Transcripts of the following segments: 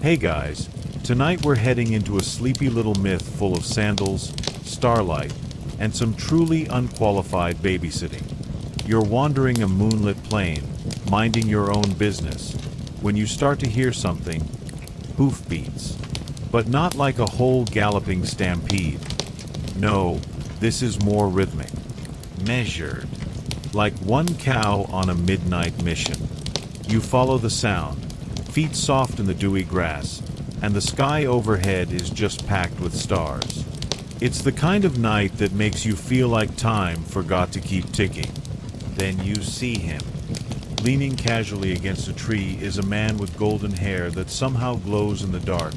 Hey guys, tonight we're heading into a sleepy little myth full of sandals, starlight, and some truly unqualified babysitting. You're wandering a moonlit plain, minding your own business, when you start to hear something, hoofbeats. But not like a whole galloping stampede. No, this is more rhythmic, measured, like one cow on a midnight mission. You follow the sound, feet soft in the dewy grass, and the sky overhead is just packed with stars. It's the kind of night that makes you feel like time forgot to keep ticking. Then you see him. Leaning casually against a tree is a man with golden hair that somehow glows in the dark,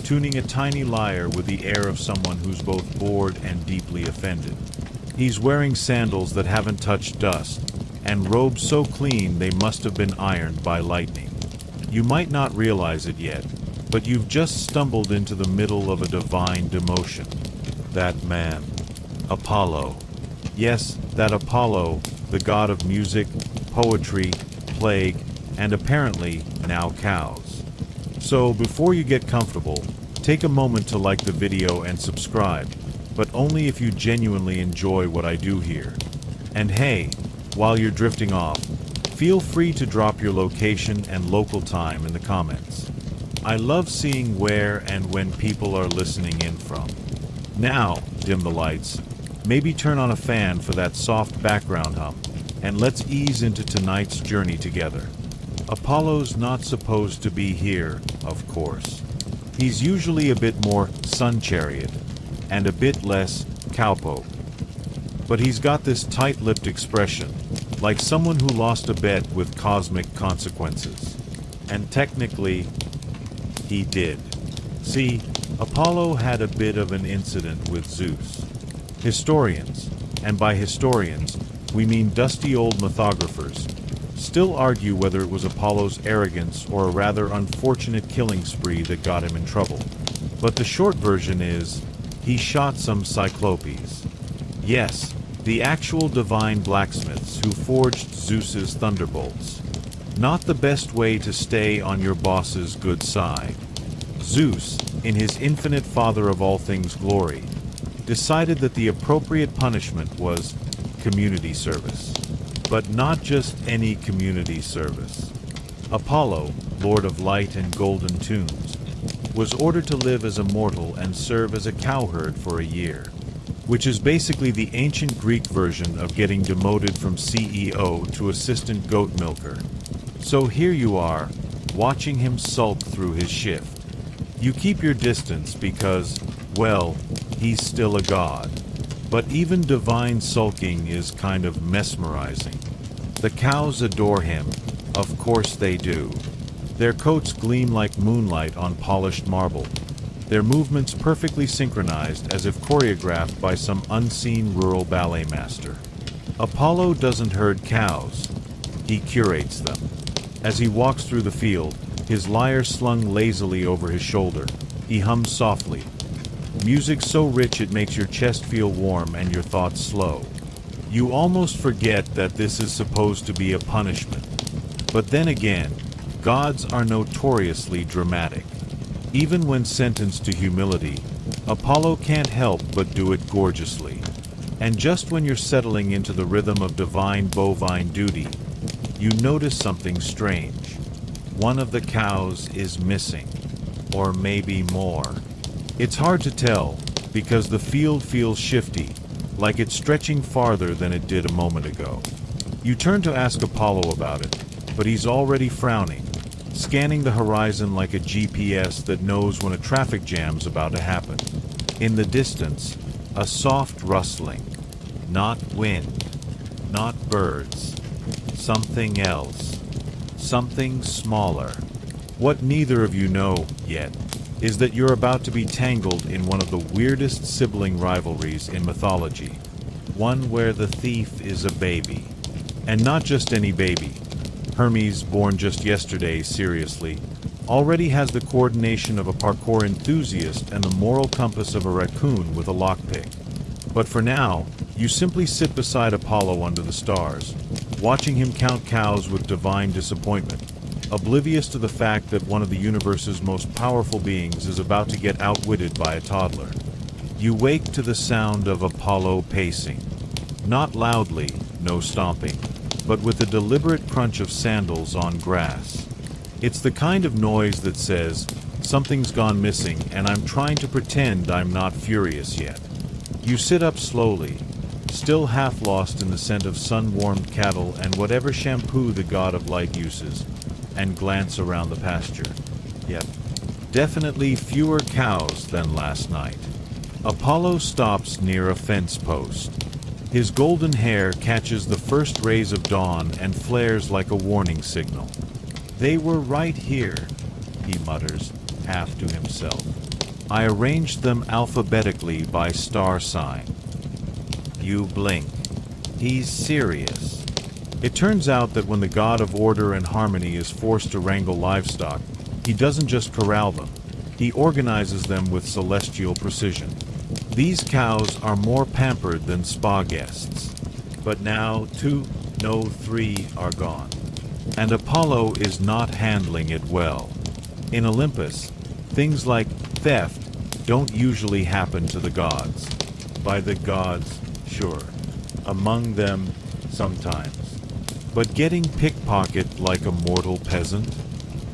tuning a tiny lyre with the air of someone who's both bored and deeply offended. He's wearing sandals that haven't touched dust, and robes so clean they must have been ironed by lightning. You might not realize it yet, but you've just stumbled into the middle of a divine demotion. That man, Apollo. Yes, that Apollo, the god of music, poetry, plague, and apparently now cows. So before you get comfortable, take a moment to like the video and subscribe, but only if you genuinely enjoy what I do here. And hey, while you're drifting off, feel free to drop your location and local time in the comments. I love seeing where and when people are listening in from. Now, dim the lights, maybe turn on a fan for that soft background hum, and let's ease into tonight's journey together. Apollo's not supposed to be here, of course. He's usually a bit more sun chariot, and a bit less cowpoke. But he's got this tight-lipped expression, like someone who lost a bet with cosmic consequences. And technically, he did. See, Apollo had a bit of an incident with Zeus. Historians, and by historians, we mean dusty old mythographers, still argue whether it was Apollo's arrogance or a rather unfortunate killing spree that got him in trouble. But the short version is, he shot some cyclopes. Yes, the actual divine blacksmiths who forged Zeus's thunderbolts. Not the best way to stay on your boss's good side. Zeus, in his infinite father of all things glory, decided that the appropriate punishment was community service. But not just any community service. Apollo, Lord of Light and Golden Tunes, was ordered to live as a mortal and serve as a cowherd for a year, which is basically the ancient Greek version of getting demoted from CEO to assistant goat milker. So here you are, watching him sulk through his shift. You keep your distance because, well, he's still a god. But even divine sulking is kind of mesmerizing. The cows adore him, of course they do. Their coats gleam like moonlight on polished marble, their movements perfectly synchronized as if choreographed by some unseen rural ballet master. Apollo doesn't herd cows, he curates them. As he walks through the field, his lyre slung lazily over his shoulder, he hums softly. Music so rich it makes your chest feel warm and your thoughts slow. You almost forget that this is supposed to be a punishment. But then again, gods are notoriously dramatic. Even when sentenced to humility, Apollo can't help but do it gorgeously. And just when you're settling into the rhythm of divine bovine duty, you notice something strange. One of the cows is missing. Or maybe more. It's hard to tell, because the field feels shifty, like it's stretching farther than it did a moment ago. You turn to ask Apollo about it, but he's already frowning, scanning the horizon like a GPS that knows when a traffic jam's about to happen. In the distance, a soft rustling. Not wind, not birds. Something else. Something smaller. What neither of you know yet is that you're about to be tangled in one of the weirdest sibling rivalries in mythology. One where the thief is a baby. And not just any baby. Hermes, born just yesterday, seriously, already has the coordination of a parkour enthusiast and the moral compass of a raccoon with a lockpick. But for now, you simply sit beside Apollo under the stars, watching him count cows with divine disappointment. oblivious to the fact that one of the universe's most powerful beings is about to get outwitted by a toddler. You wake to the sound of Apollo pacing. Not loudly, no stomping, but with a deliberate crunch of sandals on grass. It's the kind of noise that says, something's gone missing and I'm trying to pretend I'm not furious yet. You sit up slowly, still half lost in the scent of sun-warmed cattle and whatever shampoo the god of light uses, and glance around the pasture. Yep, definitely fewer cows than last night. Apollo stops near a fence post. His golden hair catches the first rays of dawn and flares like a warning signal. "They were right here," he mutters, half to himself. "I arranged them alphabetically by star sign." You blink. He's serious. It turns out that when the god of order and harmony is forced to wrangle livestock, he doesn't just corral them. He organizes them with celestial precision. These cows are more pampered than spa guests. But now 2, no 3 are gone. And Apollo is not handling it well. In Olympus, things like theft don't usually happen to the gods. By the gods, sure. Among them, sometimes. But getting pickpocketed like a mortal peasant?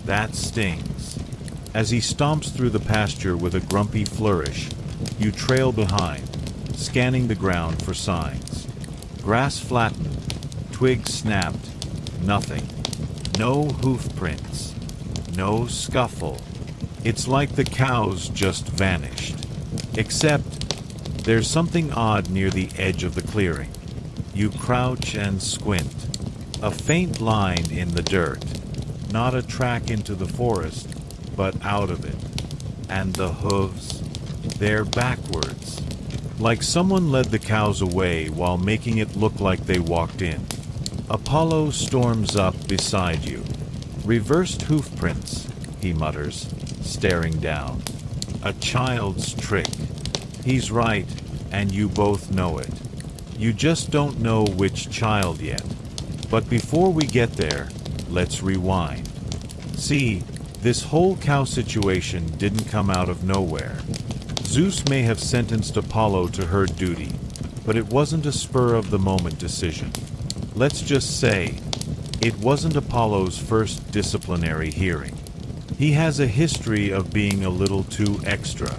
That stings. As he stomps through the pasture with a grumpy flourish, you trail behind, scanning the ground for signs. Grass flattened, twigs snapped, nothing. No hoof prints, no scuffle. It's like the cows just vanished. Except, there's something odd near the edge of the clearing. You crouch and squint. A faint line in the dirt. Not a track into the forest, but out of it. And the hooves, they're backwards. Like someone led the cows away while making it look like they walked in. Apollo storms up beside you. "Reversed hoof prints," he mutters, staring down. "A child's trick." He's right, and you both know it. You just don't know which child yet. But before we get there, let's rewind. See, this whole cow situation didn't come out of nowhere. Zeus may have sentenced Apollo to herd duty, but it wasn't a spur-of-the-moment decision. Let's just say, it wasn't Apollo's first disciplinary hearing. He has a history of being a little too extra.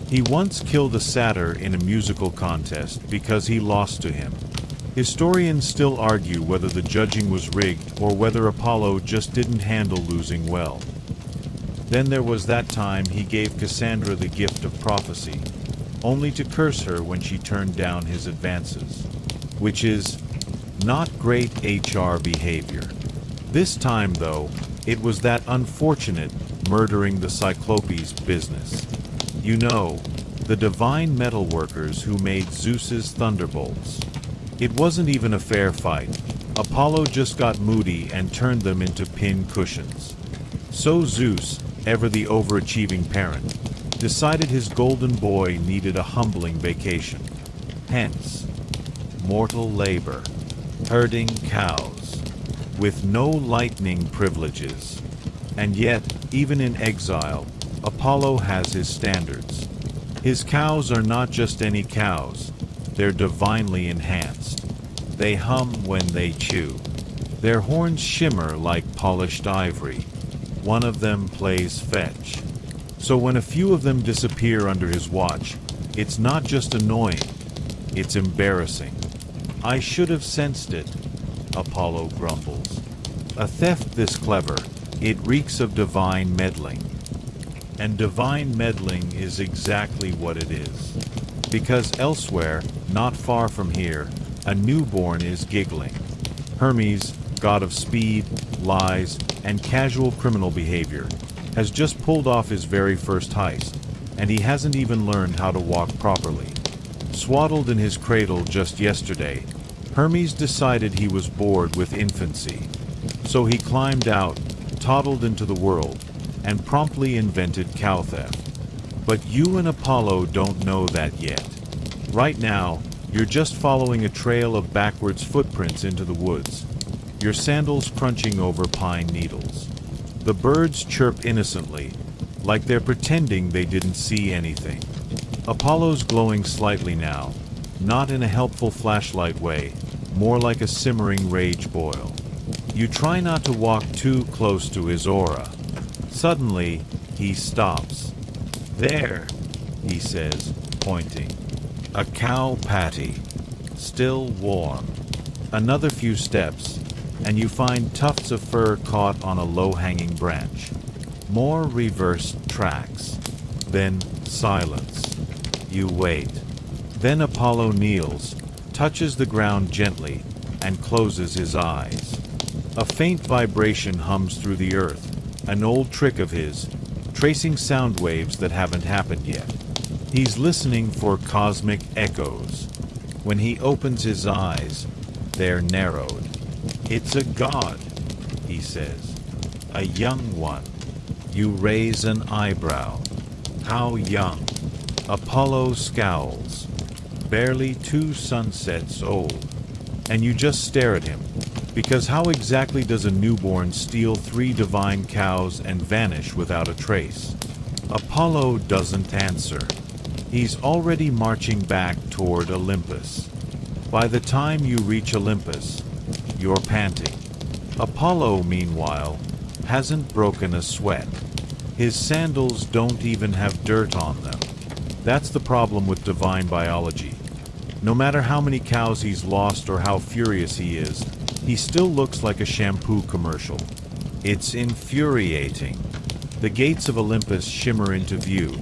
He once killed a satyr in a musical contest because he lost to him. Historians still argue whether the judging was rigged or whether Apollo just didn't handle losing well. Then there was that time he gave Cassandra the gift of prophecy, only to curse her when she turned down his advances. Which is not great HR behavior. This time, though, it was that unfortunate murdering the Cyclopes business. You know, the divine metalworkers who made Zeus's thunderbolts. It wasn't even a fair fight. Apollo just got moody and turned them into pin cushions. So Zeus, ever the overachieving parent, decided his golden boy needed a humbling vacation. Hence, mortal labor, herding cows, with no lightning privileges. And yet, even in exile, Apollo has his standards. His cows are not just any cows, they're divinely enhanced. They hum when they chew. Their horns shimmer like polished ivory. One of them plays fetch. So when a few of them disappear under his watch, it's not just annoying, it's embarrassing. "I should have sensed it," Apollo grumbles. A theft this clever, it reeks of divine meddling. And divine meddling is exactly what it is. Because elsewhere, not far from here, a newborn is giggling. Hermes, god of speed, lies, and casual criminal behavior, has just pulled off his very first heist, and he hasn't even learned how to walk properly. Swaddled in his cradle just yesterday, Hermes decided he was bored with infancy. So he climbed out, toddled into the world, and promptly invented cow theft. But you and Apollo don't know that yet. Right now, you're just following a trail of backwards footprints into the woods, your sandals crunching over pine needles. The birds chirp innocently, like they're pretending they didn't see anything. Apollo's glowing slightly now, not in a helpful flashlight way, more like a simmering rage boil. You try not to walk too close to his aura. Suddenly, he stops. "There," he says, pointing. "A cow patty. Still warm." Another few steps, and you find tufts of fur caught on a low-hanging branch. More reversed tracks. Then silence. You wait. Then Apollo kneels, touches the ground gently, and closes his eyes. A faint vibration hums through the earth, an old trick of his, tracing sound waves that haven't happened yet. He's listening for cosmic echoes. When he opens his eyes, they're narrowed. "It's a god," he says. "A young one." You raise an eyebrow. "How young?" Apollo scowls. "Barely 2 sunsets old." And you just stare at him, because how exactly does a newborn steal 3 divine cows and vanish without a trace? Apollo doesn't answer. He's already marching back toward Olympus. By the time you reach Olympus, you're panting. Apollo, meanwhile, hasn't broken a sweat. His sandals don't even have dirt on them. That's the problem with divine biology. No matter how many cows he's lost or how furious he is, he still looks like a shampoo commercial. It's infuriating. The gates of Olympus shimmer into view.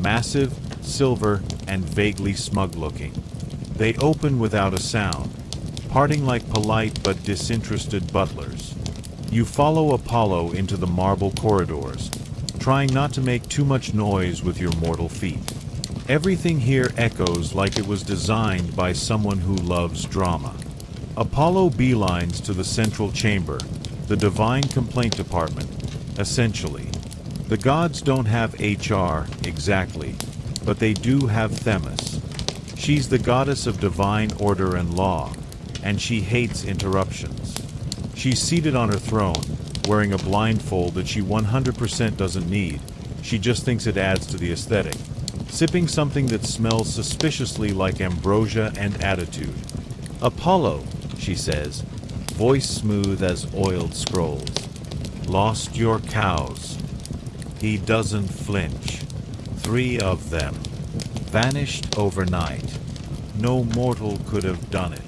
Massive, silver, and vaguely smug-looking. They open without a sound, parting like polite but disinterested butlers. You follow Apollo into the marble corridors, trying not to make too much noise with your mortal feet. Everything here echoes like it was designed by someone who loves drama. Apollo beelines to the central chamber, the divine complaint department, essentially. The gods don't have HR, exactly, but they do have Themis. She's the goddess of divine order and law, and she hates interruptions. She's seated on her throne, wearing a blindfold that she 100% doesn't need. She just thinks it adds to the aesthetic. Sipping something that smells suspiciously like ambrosia and attitude. "Apollo," she says, voice smooth as oiled scrolls. "Lost your cows." He doesn't flinch. 3 of them. Vanished overnight. No mortal could have done it.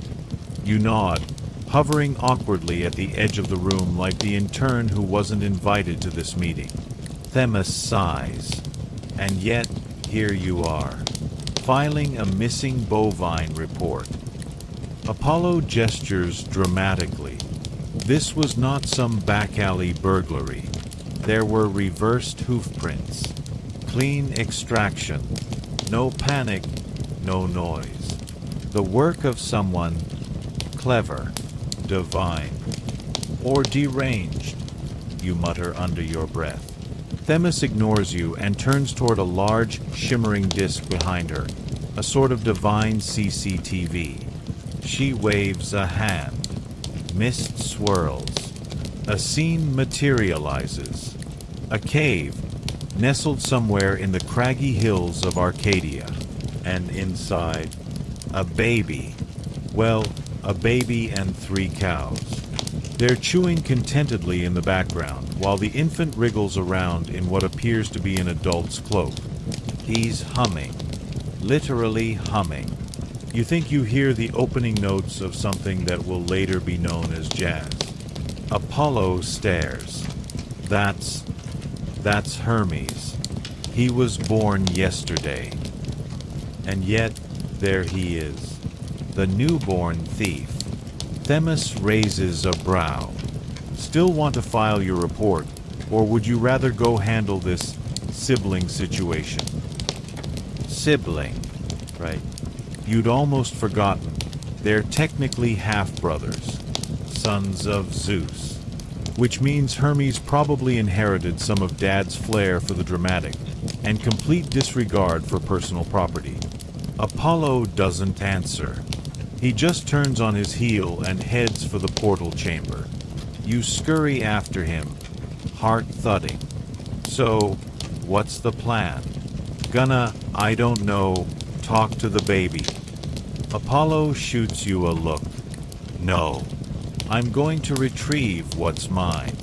You nod, hovering awkwardly at the edge of the room like the intern who wasn't invited to this meeting. Themis sighs. And yet, here you are, filing a missing bovine report. Apollo gestures dramatically. This was not some back-alley burglary. There were reversed hoofprints. Clean extraction. No panic, no noise. The work of someone clever, divine, or deranged, you mutter under your breath. Themis ignores you and turns toward a large, shimmering disk behind her, a sort of divine CCTV. She waves a hand. Mist swirls. A scene materializes. A cave, nestled somewhere in the craggy hills of Arcadia. And inside, a baby. Well, a baby and 3 cows. They're chewing contentedly in the background, while the infant wriggles around in what appears to be an adult's cloak. He's humming. Literally humming. You think you hear the opening notes of something that will later be known as jazz. Apollo stares. That's Hermes. He was born yesterday. And yet, there he is. The newborn thief. Themis raises a brow. Still want to file your report, or would you rather go handle this sibling situation? Sibling, right? You'd almost forgotten. They're technically half-brothers, sons of Zeus. Which means Hermes probably inherited some of Dad's flair for the dramatic, and complete disregard for personal property. Apollo doesn't answer. He just turns on his heel and heads for the portal chamber. You scurry after him, heart thudding. So, what's the plan? I don't know, talk to the baby. Apollo shoots you a look. No. I'm going to retrieve what's mine.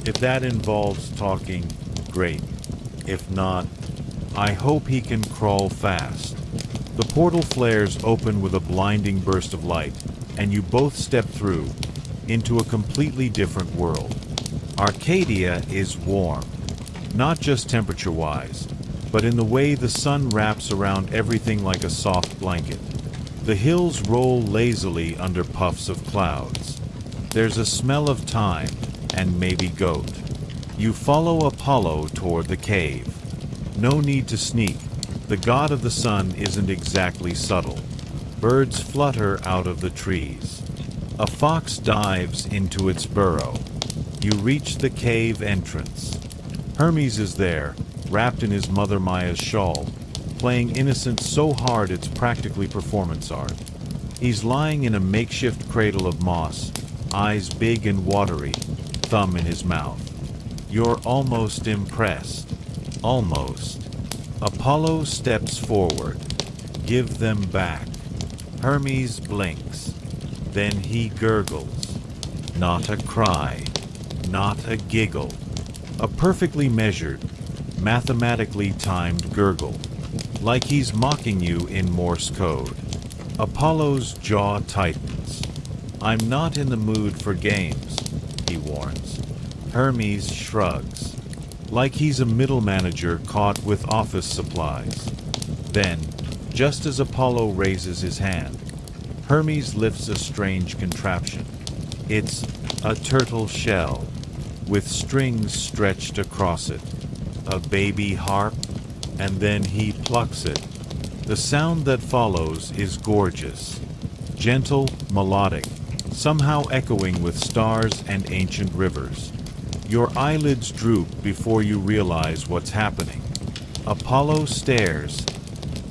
If that involves talking, great. If not, I hope he can crawl fast. The portal flares open with a blinding burst of light, and you both step through, into a completely different world. Arcadia is warm, not just temperature-wise, but in the way the sun wraps around everything like a soft blanket. The hills roll lazily under puffs of clouds. There's a smell of thyme, and maybe goat. You follow Apollo toward the cave. No need to sneak. The god of the sun isn't exactly subtle. Birds flutter out of the trees. A fox dives into its burrow. You reach the cave entrance. Hermes is there, wrapped in his mother Maya's shawl, playing innocent so hard it's practically performance art. He's lying in a makeshift cradle of moss, eyes big and watery, thumb in his mouth. You're almost impressed. Almost. Apollo steps forward. Give them back. Hermes blinks. Then he gurgles. Not a cry. Not a giggle. A perfectly measured, mathematically timed gurgle. Like he's mocking you in Morse code. Apollo's jaw tightens. I'm not in the mood for games, he warns. Hermes shrugs. Like he's a middle manager caught with office supplies. Then, just as Apollo raises his hand, Hermes lifts a strange contraption. It's a turtle shell, with strings stretched across it. A baby harp, and then he plucks it. The sound that follows is gorgeous. Gentle, melodic, somehow echoing with stars and ancient rivers. Your eyelids droop before you realize what's happening. Apollo stares,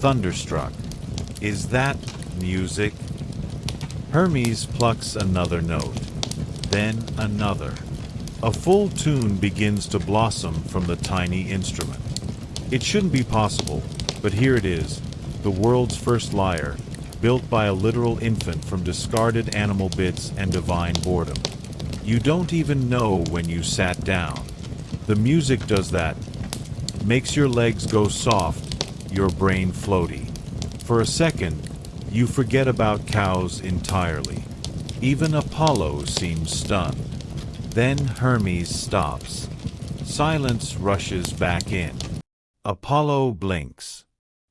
thunderstruck. Is that music? Hermes plucks another note, then another. A full tune begins to blossom from the tiny instrument. It shouldn't be possible, but here it is, the world's first lyre, built by a literal infant from discarded animal bits and divine boredom. You don't even know when you sat down. The music does that. Makes your legs go soft, your brain floaty. For a second, you forget about cows entirely. Even Apollo seems stunned. Then Hermes stops. Silence rushes back in. Apollo blinks.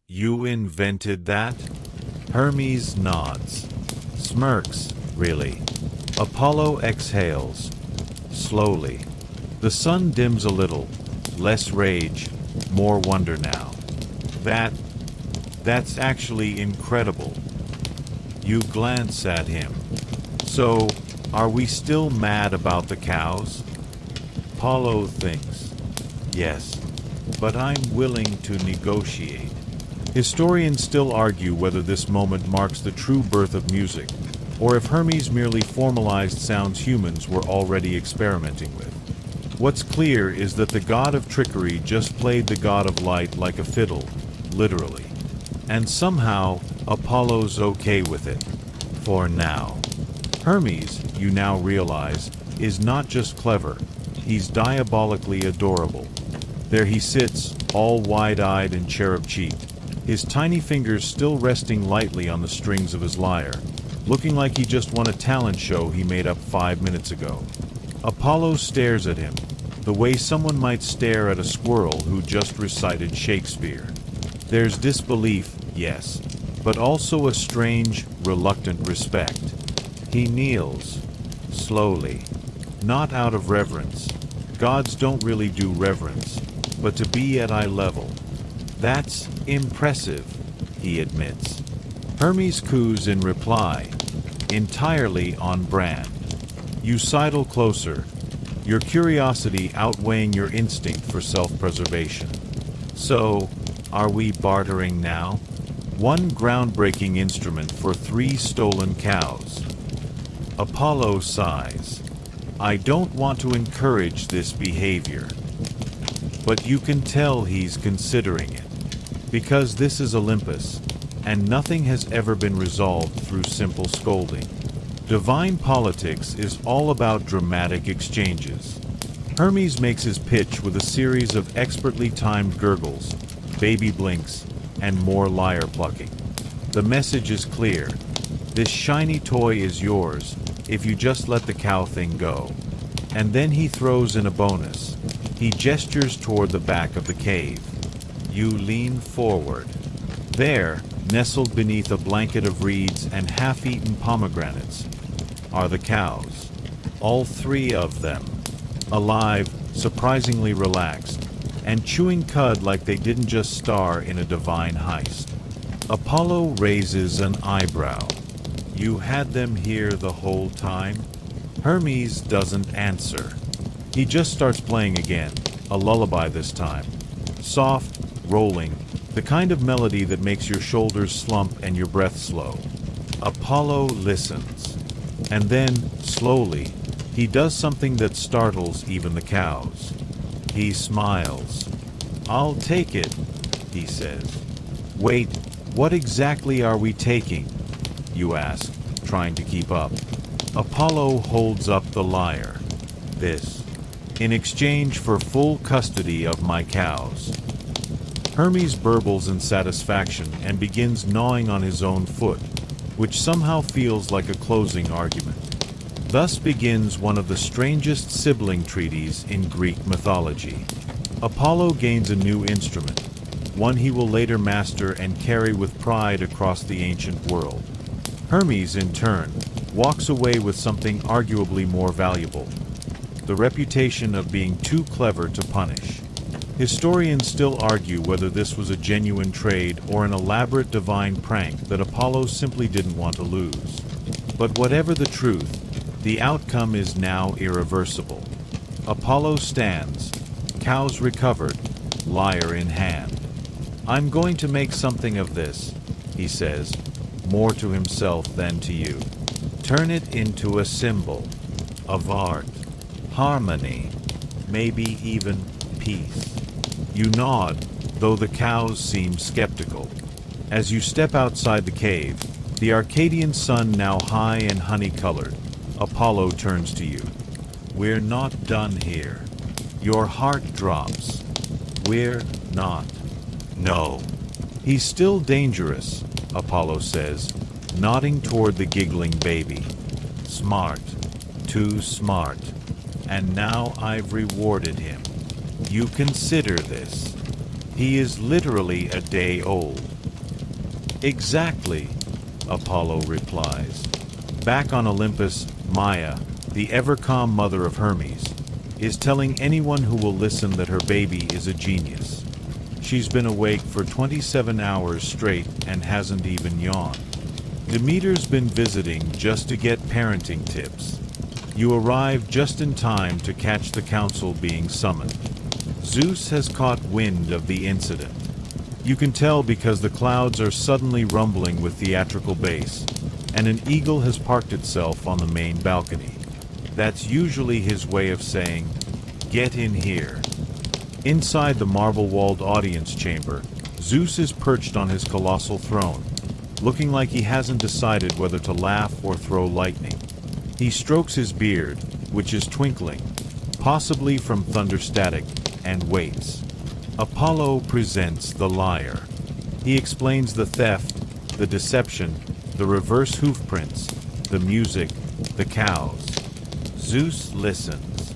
You invented that? Hermes nods. Smirks, really. Apollo exhales. Slowly. The sun dims a little. Less rage, more wonder now. That's actually incredible. You glance at him. So, are we still mad about the cows? Apollo thinks. Yes, but I'm willing to negotiate. Historians still argue whether this moment marks the true birth of music, or if Hermes merely formalized sounds humans were already experimenting with. What's clear is that the god of trickery just played the god of light like a fiddle, literally. And somehow, Apollo's okay with it. For now. Hermes, you now realize, is not just clever, he's diabolically adorable. There he sits, all wide-eyed and cherub-cheeked, his tiny fingers still resting lightly on the strings of his lyre, looking like he just won a talent show he made up 5 minutes ago. Apollo stares at him, the way someone might stare at a squirrel who just recited Shakespeare. There's disbelief, yes, but also a strange, reluctant respect. He kneels, slowly, not out of reverence. Gods don't really do reverence, but to be at eye level. That's impressive, he admits. Hermes coos in reply, entirely on brand. You sidle closer, your curiosity outweighing your instinct for self-preservation. So, are we bartering now? One groundbreaking instrument for 3 stolen cows. Apollo sighs. I don't want to encourage this behavior. But you can tell he's considering it. Because this is Olympus, and nothing has ever been resolved through simple scolding. Divine politics is all about dramatic exchanges. Hermes makes his pitch with a series of expertly timed gurgles, baby blinks, and more lyre plucking. The message is clear. This shiny toy is yours if you just let the cow thing go. And then he throws in a bonus. He gestures toward the back of the cave. You lean forward. There, nestled beneath a blanket of reeds and half-eaten pomegranates, are the cows. All three of them. Alive, surprisingly relaxed, and chewing cud like they didn't just star in a divine heist. Apollo raises an eyebrow. You had them here the whole time? Hermes doesn't answer. He just starts playing again, a lullaby this time. Soft, rolling, the kind of melody that makes your shoulders slump and your breath slow. Apollo listens. And then, slowly, he does something that startles even the cows. He smiles. I'll take it, he says. Wait, what exactly are we taking? You ask, trying to keep up. Apollo holds up the lyre. This, in exchange for full custody of my cows. Hermes burbles in satisfaction and begins gnawing on his own foot, which somehow feels like a closing argument. Thus begins one of the strangest sibling treaties in Greek mythology. Apollo gains a new instrument, one he will later master and carry with pride across the ancient world. Hermes, in turn, walks away with something arguably more valuable: the reputation of being too clever to punish. Historians still argue whether this was a genuine trade or an elaborate divine prank that Apollo simply didn't want to lose. But whatever the truth, the outcome is now irreversible. Apollo stands, cows recovered, lyre in hand. I'm going to make something of this, he says, more to himself than to you. Turn it into a symbol of art, harmony, maybe even peace. You nod, though the cows seem skeptical. As you step outside the cave, the Arcadian sun now high and honey-colored, Apollo turns to you. We're not done here. Your heart drops. We're not. No. He's still dangerous, Apollo says, nodding toward the giggling baby. Smart. Too smart. And now I've rewarded him. You consider this. He is literally a day old. Exactly, Apollo replies. Back on Olympus, Maia, the ever-calm mother of Hermes, is telling anyone who will listen that her baby is a genius. She's been awake for 27 hours straight and hasn't even yawned. Demeter's been visiting just to get parenting tips. You arrive just in time to catch the council being summoned. Zeus has caught wind of the incident. You can tell because the clouds are suddenly rumbling with theatrical bass, and an eagle has parked itself on the main balcony. That's usually his way of saying, "Get in here." Inside the marble-walled audience chamber, Zeus is perched on his colossal throne, looking like he hasn't decided whether to laugh or throw lightning. He strokes his beard, which is twinkling, possibly from thunder static, and waits. Apollo presents the lyre. He explains the theft, the deception, the reverse hoof prints, the music, the cows. Zeus listens,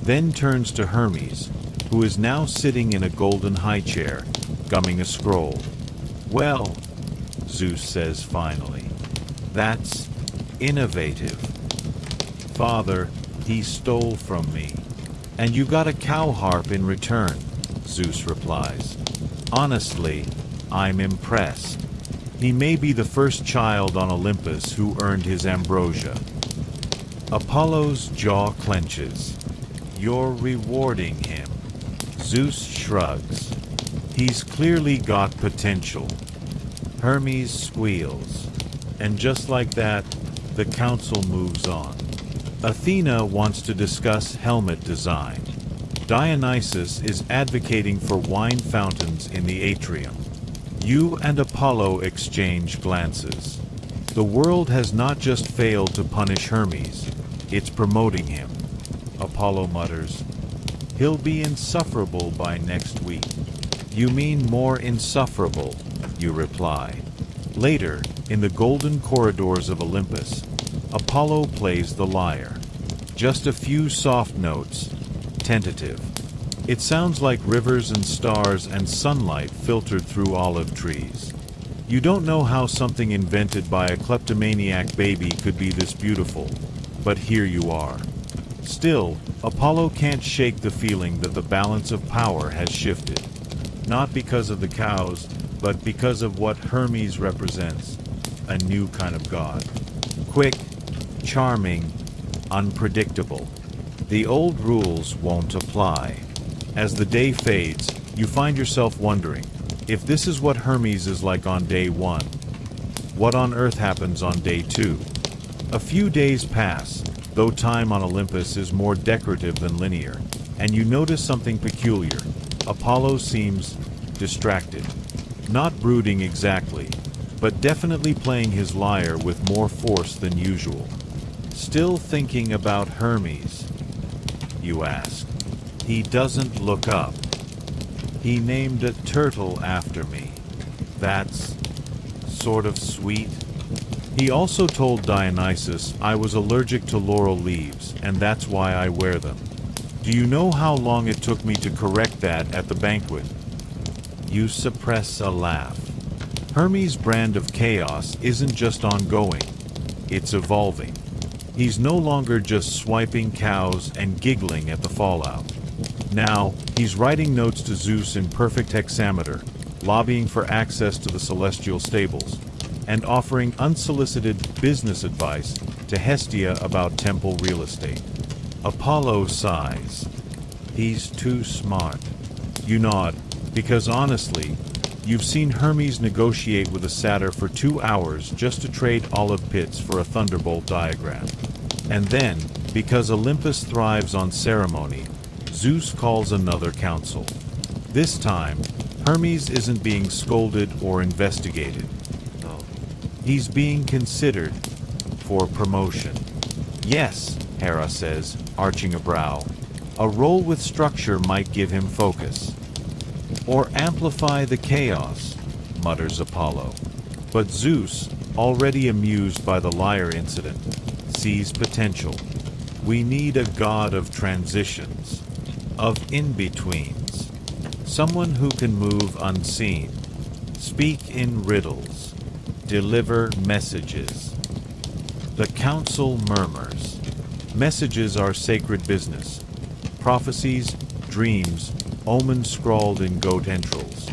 then turns to Hermes, who is now sitting in a golden high chair, gumming a scroll. Well, Zeus says finally, that's innovative. Father, he stole from me. And you got a cow harp in return, Zeus replies. Honestly, I'm impressed. He may be the first child on Olympus who earned his ambrosia. Apollo's jaw clenches. You're rewarding him. Zeus shrugs. He's clearly got potential. Hermes squeals. And just like that, the council moves on. Athena wants to discuss helmet design. Dionysus is advocating for wine fountains in the atrium. You and Apollo exchange glances. The world has not just failed to punish Hermes, it's promoting him. Apollo mutters, "He'll be insufferable by next week." "You mean more insufferable," you reply. Later, in the golden corridors of Olympus, Apollo plays the lyre. Just a few soft notes, tentative. It sounds like rivers and stars and sunlight filtered through olive trees. You don't know how something invented by a kleptomaniac baby could be this beautiful, but here you are. Still, Apollo can't shake the feeling that the balance of power has shifted. Not because of the cows, but because of what Hermes represents, a new kind of god. Quick, charming, unpredictable. The old rules won't apply. As the day fades, you find yourself wondering, if this is what Hermes is like on day 1, what on earth happens on day 2? A few days pass, though time on Olympus is more decorative than linear, and you notice something peculiar. Apollo seems distracted. Not brooding exactly, but definitely playing his lyre with more force than usual. "Still thinking about Hermes?" you ask. He doesn't look up. "He named a turtle after me. That's sort of sweet." He also told Dionysus I was allergic to laurel leaves, and that's why I wear them. Do you know how long it took me to correct that at the banquet? You suppress a laugh. Hermes' brand of chaos isn't just ongoing, it's evolving. He's no longer just swiping cows and giggling at the fallout. Now, he's writing notes to Zeus in perfect hexameter, lobbying for access to the celestial stables, and offering unsolicited business advice to Hestia about temple real estate. Apollo sighs. He's too smart. You nod, because honestly, you've seen Hermes negotiate with a satyr for 2 hours just to trade olive pits for a thunderbolt diagram. And then, because Olympus thrives on ceremony, Zeus calls another council. This time, Hermes isn't being scolded or investigated. No. He's being considered for promotion. Yes, Hera says, arching a brow. A role with structure might give him focus. Or amplify the chaos, mutters Apollo. But Zeus, already amused by the lyre incident, sees potential. We need a god of transitions, of in-betweens. Someone who can move unseen, speak in riddles, deliver messages. The council murmurs. Messages are sacred business. Prophecies, dreams, omens scrawled in goat entrails.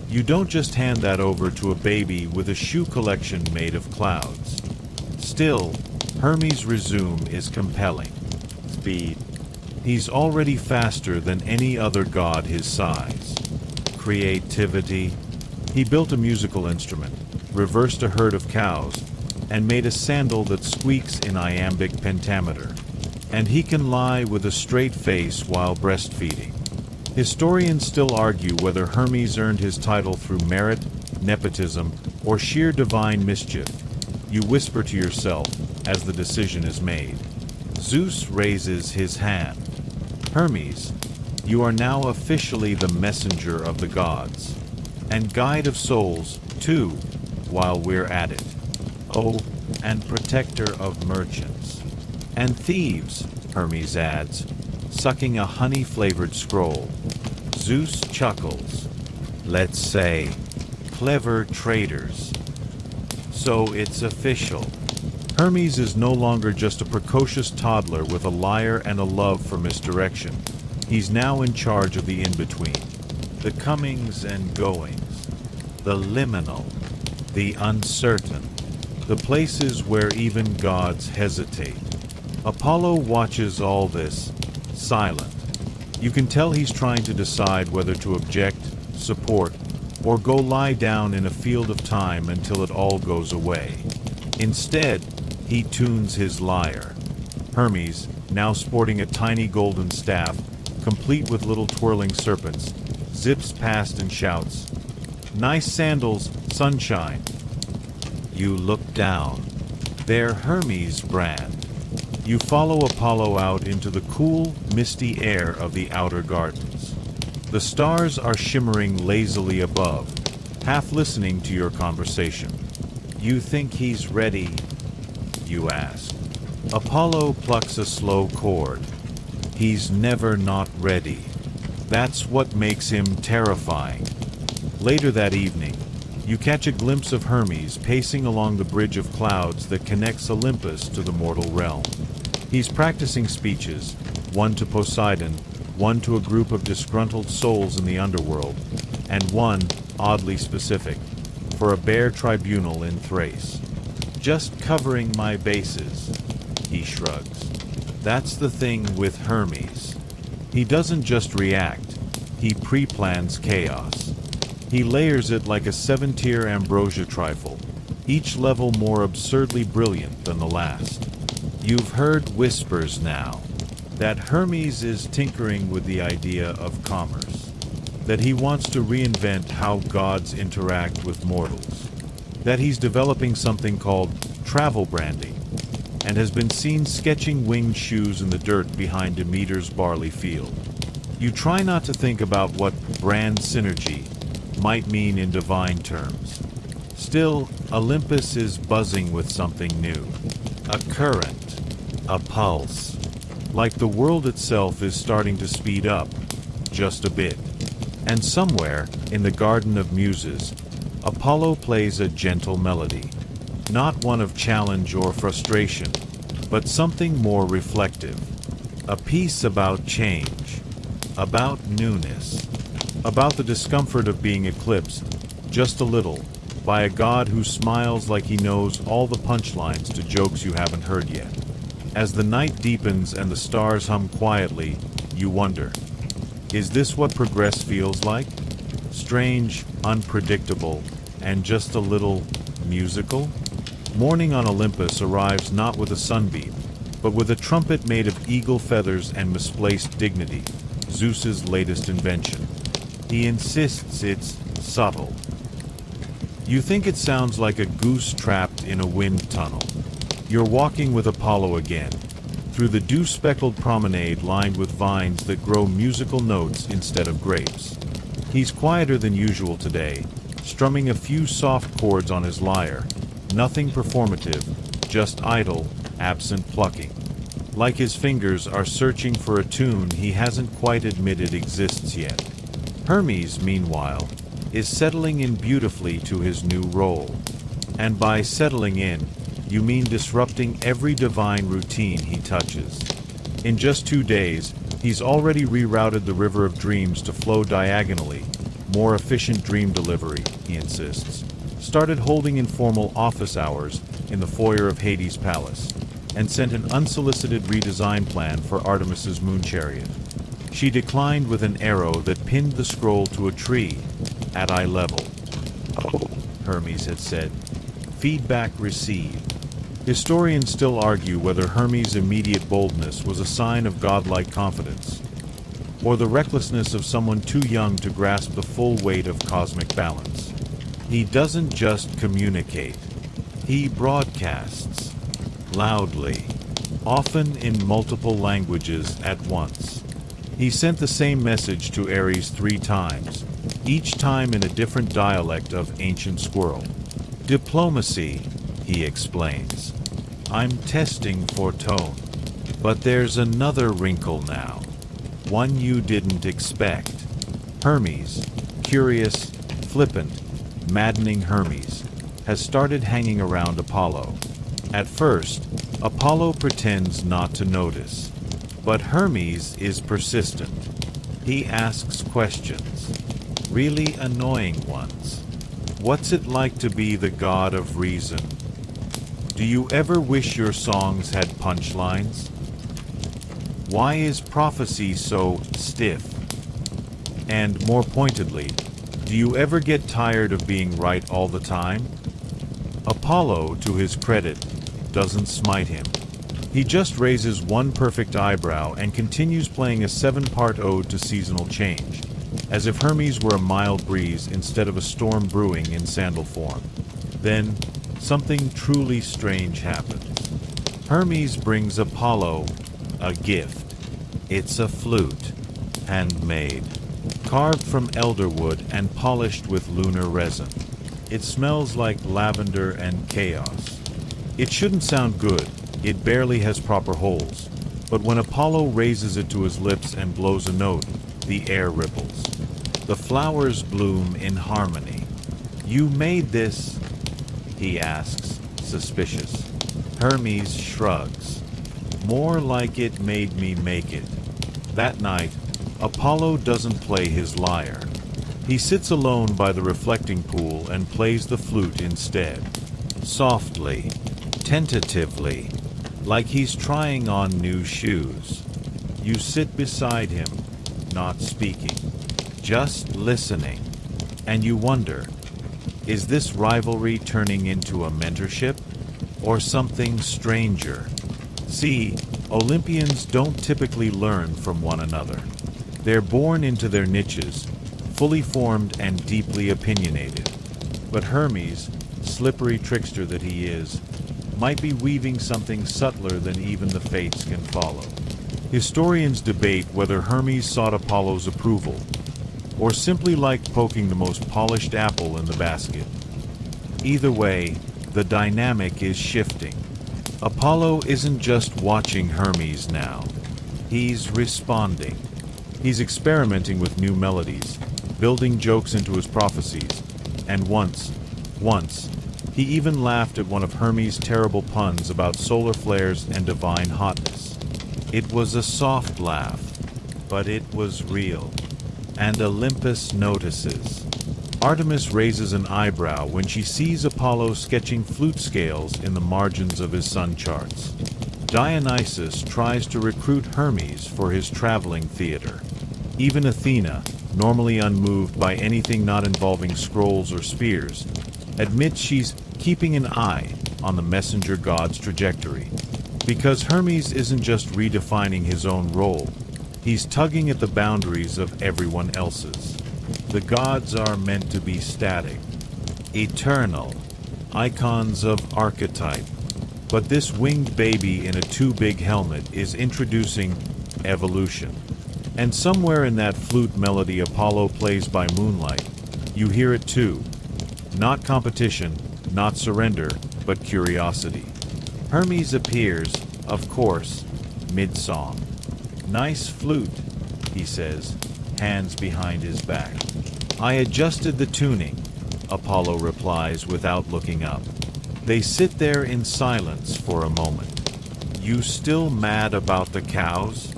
You don't just hand that over to a baby with a shoe collection made of clouds. Still, Hermes' resume is compelling. Speed. He's already faster than any other god his size. Creativity. He built a musical instrument, reversed a herd of cows, and made a sandal that squeaks in iambic pentameter. And he can lie with a straight face while breastfeeding. Historians still argue whether Hermes earned his title through merit, nepotism, or sheer divine mischief. You whisper to yourself as the decision is made. Zeus raises his hand. Hermes, you are now officially the messenger of the gods. And guide of souls, too, while we're at it. Oh, and protector of merchants. And thieves, Hermes adds, sucking a honey-flavored scroll. Zeus chuckles. Let's say, clever traders. So it's official. Hermes is no longer just a precocious toddler with a lyre and a love for misdirection. He's now in charge of the in-between. The comings and goings. The liminal. The uncertain. The places where even gods hesitate. Apollo watches all this, silent. You can tell he's trying to decide whether to object, support, or go lie down in a field of time until it all goes away. Instead, he tunes his lyre. Hermes, now sporting a tiny golden staff, complete with little twirling serpents, zips past and shouts, "Nice sandals, sunshine." You look down. They're Hermes brand. You follow Apollo out into the cool, misty air of the outer gardens. The stars are shimmering lazily above, half listening to your conversation. "You think he's ready?" you ask. Apollo plucks a slow chord. "He's never not ready. That's what makes him terrifying." Later that evening, you catch a glimpse of Hermes pacing along the bridge of clouds that connects Olympus to the mortal realm. He's practicing speeches, one to Poseidon, one to a group of disgruntled souls in the underworld, and one, oddly specific, for a bear tribunal in Thrace. "Just covering my bases," he shrugs. That's the thing with Hermes. He doesn't just react, he pre-plans chaos. He layers it like a 7-tier ambrosia trifle, each level more absurdly brilliant than the last. You've heard whispers now that Hermes is tinkering with the idea of commerce, that he wants to reinvent how gods interact with mortals, that he's developing something called travel branding, and has been seen sketching winged shoes in the dirt behind Demeter's barley field. You try not to think about what brand synergy might mean in divine terms. Still, Olympus is buzzing with something new. A current, a pulse. Like the world itself is starting to speed up, just a bit. And somewhere, in the Garden of Muses, Apollo plays a gentle melody. Not one of challenge or frustration, but something more reflective. A piece about change, about newness, about the discomfort of being eclipsed, just a little, by a god who smiles like he knows all the punchlines to jokes you haven't heard yet. As the night deepens and the stars hum quietly, you wonder, is this what progress feels like? Strange, unpredictable, and just a little musical? Morning on Olympus arrives not with a sunbeam, but with a trumpet made of eagle feathers and misplaced dignity, Zeus's latest invention. He insists it's subtle. You think it sounds like a goose trapped in a wind tunnel. You're walking with Apollo again, through the dew-speckled promenade lined with vines that grow musical notes instead of grapes. He's quieter than usual today, strumming a few soft chords on his lyre. Nothing performative, just idle, absent plucking. Like his fingers are searching for a tune he hasn't quite admitted exists yet. Hermes, meanwhile, is settling in beautifully to his new role. And by settling in, you mean disrupting every divine routine he touches. In just 2 days, he's already rerouted the river of dreams to flow diagonally. More efficient dream delivery, he insists. Started holding informal office hours in the foyer of Hades' palace, and sent an unsolicited redesign plan for Artemis's moon chariot. She declined with an arrow that pinned the scroll to a tree at eye level. "Oh," Hermes had said. Feedback received. Historians still argue whether Hermes' immediate boldness was a sign of godlike confidence, or the recklessness of someone too young to grasp the full weight of cosmic balance. He doesn't just communicate, he broadcasts, loudly, often in multiple languages at once. He sent the same message to Ares 3 times, each time in a different dialect of ancient squirrel. "Diplomacy," he explains. "I'm testing for tone. But there's another wrinkle now, one you didn't expect." Hermes, curious, flippant, maddening Hermes, has started hanging around Apollo. At first, Apollo pretends not to notice. But Hermes is persistent. He asks questions, really annoying ones. What's it like to be the god of reason? Do you ever wish your songs had punchlines? Why is prophecy so stiff? And more pointedly, do you ever get tired of being right all the time? Apollo, to his credit, doesn't smite him. He just raises one perfect eyebrow and continues playing a 7-part ode to seasonal change, as if Hermes were a mild breeze instead of a storm brewing in sandal form. Then, something truly strange happens. Hermes brings Apollo a gift. It's a flute, handmade, carved from elderwood and polished with lunar resin. It smells like lavender and chaos. It shouldn't sound good, it barely has proper holes, but when Apollo raises it to his lips and blows a note, the air ripples. The flowers bloom in harmony. "You made this?" he asks, suspicious. Hermes shrugs. "More like it made me make it." That night, Apollo doesn't play his lyre. He sits alone by the reflecting pool and plays the flute instead. Softly, tentatively, like he's trying on new shoes. You sit beside him, not speaking, just listening. And you wonder, is this rivalry turning into a mentorship? Or something stranger? See, Olympians don't typically learn from one another. They're born into their niches, fully formed and deeply opinionated. But Hermes, slippery trickster that he is, might be weaving something subtler than even the fates can follow. Historians debate whether Hermes sought Apollo's approval, or simply liked poking the most polished apple in the basket. Either way, the dynamic is shifting. Apollo isn't just watching Hermes now. He's responding. He's experimenting with new melodies, building jokes into his prophecies, and once, he even laughed at one of Hermes' terrible puns about solar flares and divine hotness. It was a soft laugh, but it was real. And Olympus notices. Artemis raises an eyebrow when she sees Apollo sketching flute scales in the margins of his sun charts. Dionysus tries to recruit Hermes for his traveling theater. Even Athena, normally unmoved by anything not involving scrolls or spears, admits she's keeping an eye on the messenger god's trajectory. Because Hermes isn't just redefining his own role, he's tugging at the boundaries of everyone else's. The gods are meant to be static, eternal, icons of archetype. But this winged baby in a too-big helmet is introducing evolution. And somewhere in that flute melody Apollo plays by moonlight, you hear it too. Not competition, not surrender, but curiosity. Hermes appears, of course, mid-song. "Nice flute," he says, hands behind his back. "I adjusted the tuning," Apollo replies without looking up. They sit there in silence for a moment. "You still mad about the cows?"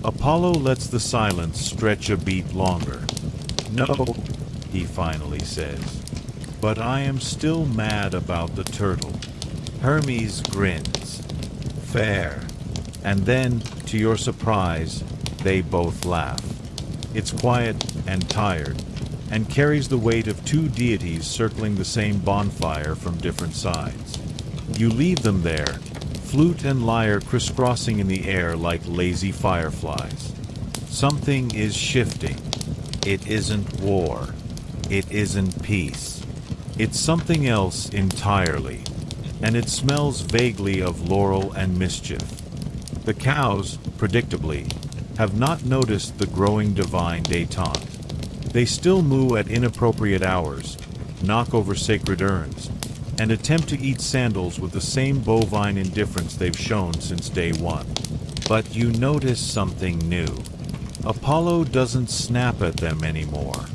Apollo lets the silence stretch a beat longer. "No," he finally says, "but I am still mad about the turtle." Hermes grins. "Fair." And then, to your surprise, they both laugh. It's quiet and tired, and carries the weight of two deities circling the same bonfire from different sides. You leave them there, flute and lyre crisscrossing in the air like lazy fireflies. Something is shifting. It isn't war. It isn't peace. It's something else entirely, and it smells vaguely of laurel and mischief. The cows, predictably, have not noticed the growing divine détente. They still moo at inappropriate hours, knock over sacred urns, and attempt to eat sandals with the same bovine indifference they've shown since day one. But you notice something new. Apollo doesn't snap at them anymore.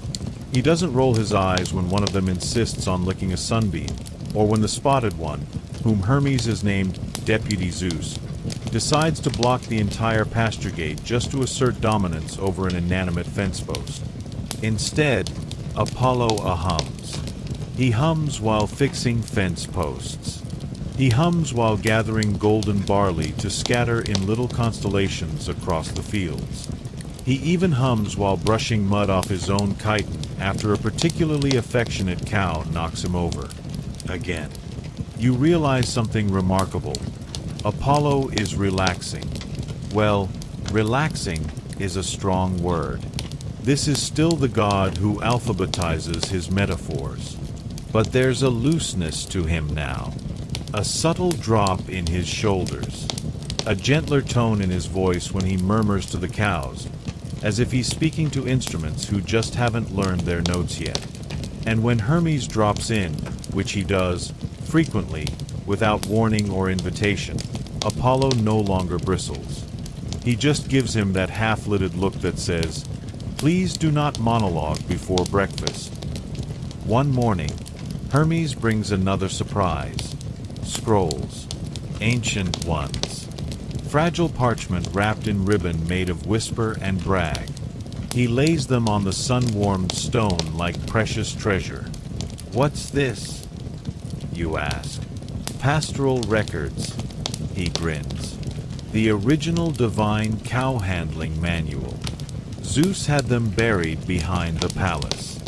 He doesn't roll his eyes when one of them insists on licking a sunbeam, or when the spotted one, whom Hermes has named Deputy Zeus, decides to block the entire pasture gate just to assert dominance over an inanimate fence post. Instead, Apollo hums. He hums while fixing fence posts. He hums while gathering golden barley to scatter in little constellations across the fields. He even hums while brushing mud off his own chitin after a particularly affectionate cow knocks him over. Again. You realize something remarkable. Apollo is relaxing. Well, relaxing is a strong word. This is still the god who alphabetizes his metaphors. But there's a looseness to him now. A subtle drop in his shoulders. A gentler tone in his voice when he murmurs to the cows, as if he's speaking to instruments who just haven't learned their notes yet. And when Hermes drops in, which he does, frequently, without warning or invitation, Apollo no longer bristles. He just gives him that half-lidded look that says, "Please do not monologue before breakfast." One morning, Hermes brings another surprise. Scrolls. Ancient ones. Fragile parchment wrapped in ribbon made of whisper and brag. He lays them on the sun-warmed stone like precious treasure. "What's this?" you ask. "Pastoral records," he grins. "The original divine cow-handling manual. Zeus had them buried behind the palace.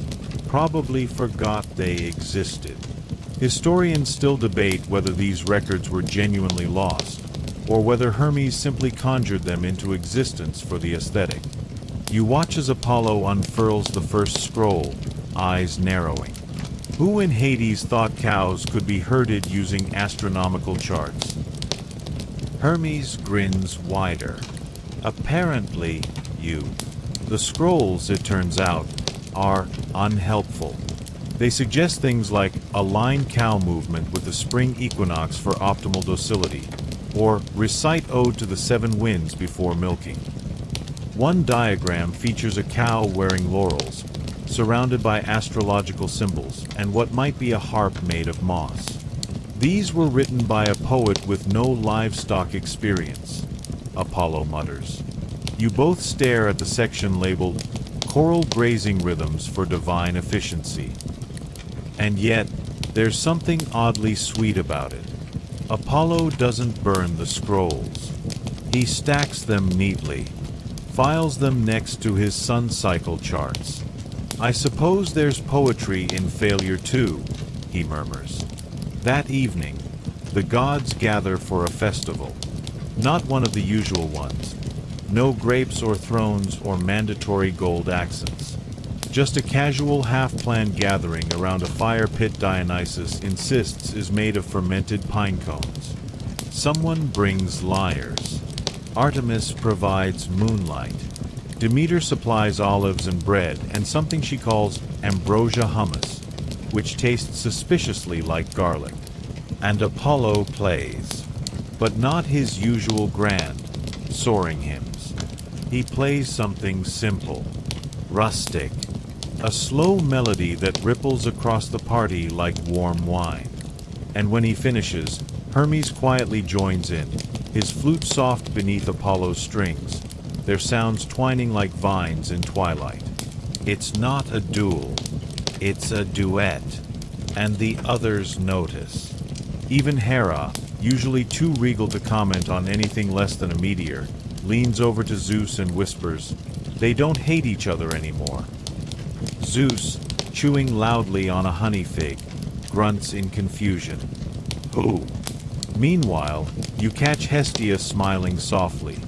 Probably forgot they existed." Historians still debate whether these records were genuinely lost, or whether Hermes simply conjured them into existence for the aesthetic. You watch as Apollo unfurls the first scroll, eyes narrowing. Who in Hades thought cows could be herded using astronomical charts? Hermes grins wider. "Apparently, you." The scrolls, it turns out, are unhelpful. They suggest things like align cow movement with the spring equinox for optimal docility, or recite ode to the 7 winds before milking. One diagram features a cow wearing laurels, surrounded by astrological symbols and what might be a harp made of moss. "These were written by a poet with no livestock experience," Apollo mutters. You both stare at the section labeled Choral Grazing Rhythms for Divine Efficiency. And yet, there's something oddly sweet about it. Apollo doesn't burn the scrolls. He stacks them neatly, files them next to his sun cycle charts. "I suppose there's poetry in failure too," he murmurs. That evening, the gods gather for a festival. Not one of the usual ones. No grapes or thrones or mandatory gold accents. Just a casual half-planned gathering around a fire pit Dionysus insists is made of fermented pine cones. Someone brings lyres. Artemis provides moonlight. Demeter supplies olives and bread and something she calls ambrosia hummus, which tastes suspiciously like garlic. And Apollo plays. But not his usual grand, soaring hymns. He plays something simple, rustic, a slow melody that ripples across the party like warm wine. And when he finishes, Hermes quietly joins in, his flute soft beneath Apollo's strings, their sounds twining like vines in twilight. It's not a duel, it's a duet, and the others notice. Even Hera, usually too regal to comment on anything less than a meteor, leans over to Zeus and whispers, they don't hate each other anymore. Zeus, chewing loudly on a honey fig, grunts in confusion. Who? Meanwhile, you catch Hestia smiling softly,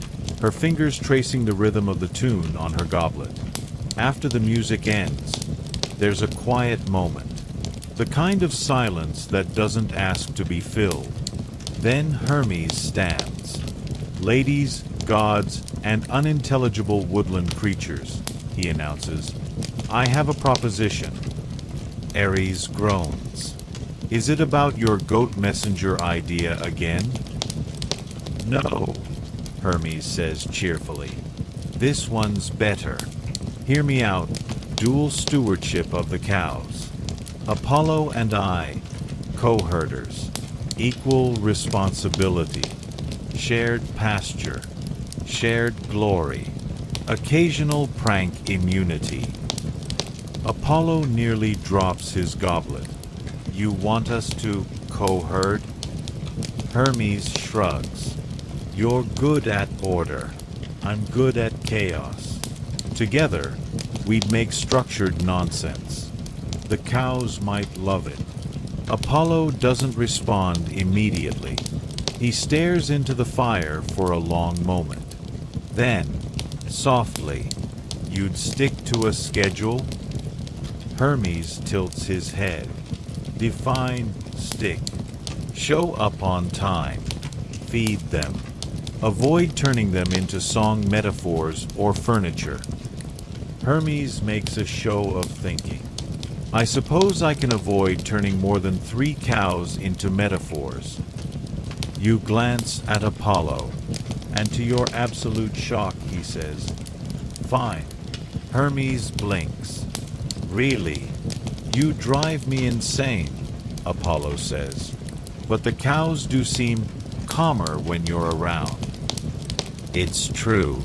her fingers tracing the rhythm of the tune on her goblet. After the music ends, there's a quiet moment. The kind of silence that doesn't ask to be filled. Then Hermes stands. "Ladies, gods, and unintelligible woodland creatures," he announces, "I have a proposition." Ares groans. "Is it about your goat messenger idea again?" "No," Hermes says cheerfully. "This one's better. Hear me out. Dual stewardship of the cows. Apollo and I, co-herders. Equal responsibility. Shared pasture. Shared glory. Occasional prank immunity." Apollo nearly drops his goblet. "You want us to co-herd?" Hermes shrugs. "You're good at order. I'm good at chaos. Together, we'd make structured nonsense. The cows might love it." Apollo doesn't respond immediately. He stares into the fire for a long moment. Then, softly, "You'd stick to a schedule?" Hermes tilts his head. "Define stick. Show up on time. Feed them. Avoid turning them into song metaphors or furniture." Hermes makes a show of thinking. "I suppose I can avoid turning more than 3 cows into metaphors." You glance at Apollo, and to your absolute shock, he says, "Fine." Hermes blinks. "Really? You drive me insane," Apollo says. "But the cows do seem calmer when you're around." It's true.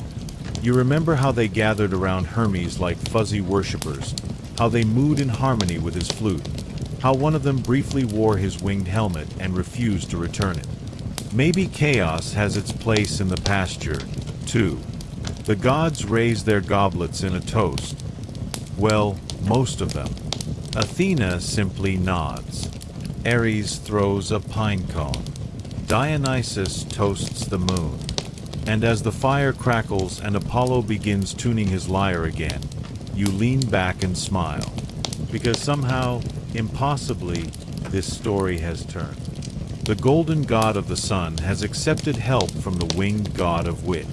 You remember how they gathered around Hermes like fuzzy worshippers, how they mooed in harmony with his flute, how one of them briefly wore his winged helmet and refused to return it. Maybe chaos has its place in the pasture, too. The gods raise their goblets in a toast. Well, most of them. Athena simply nods. Ares throws a pine cone. Dionysus toasts the moon. And as the fire crackles and Apollo begins tuning his lyre again, you lean back and smile. Because somehow, impossibly, this story has turned. The golden god of the sun has accepted help from the winged god of wit.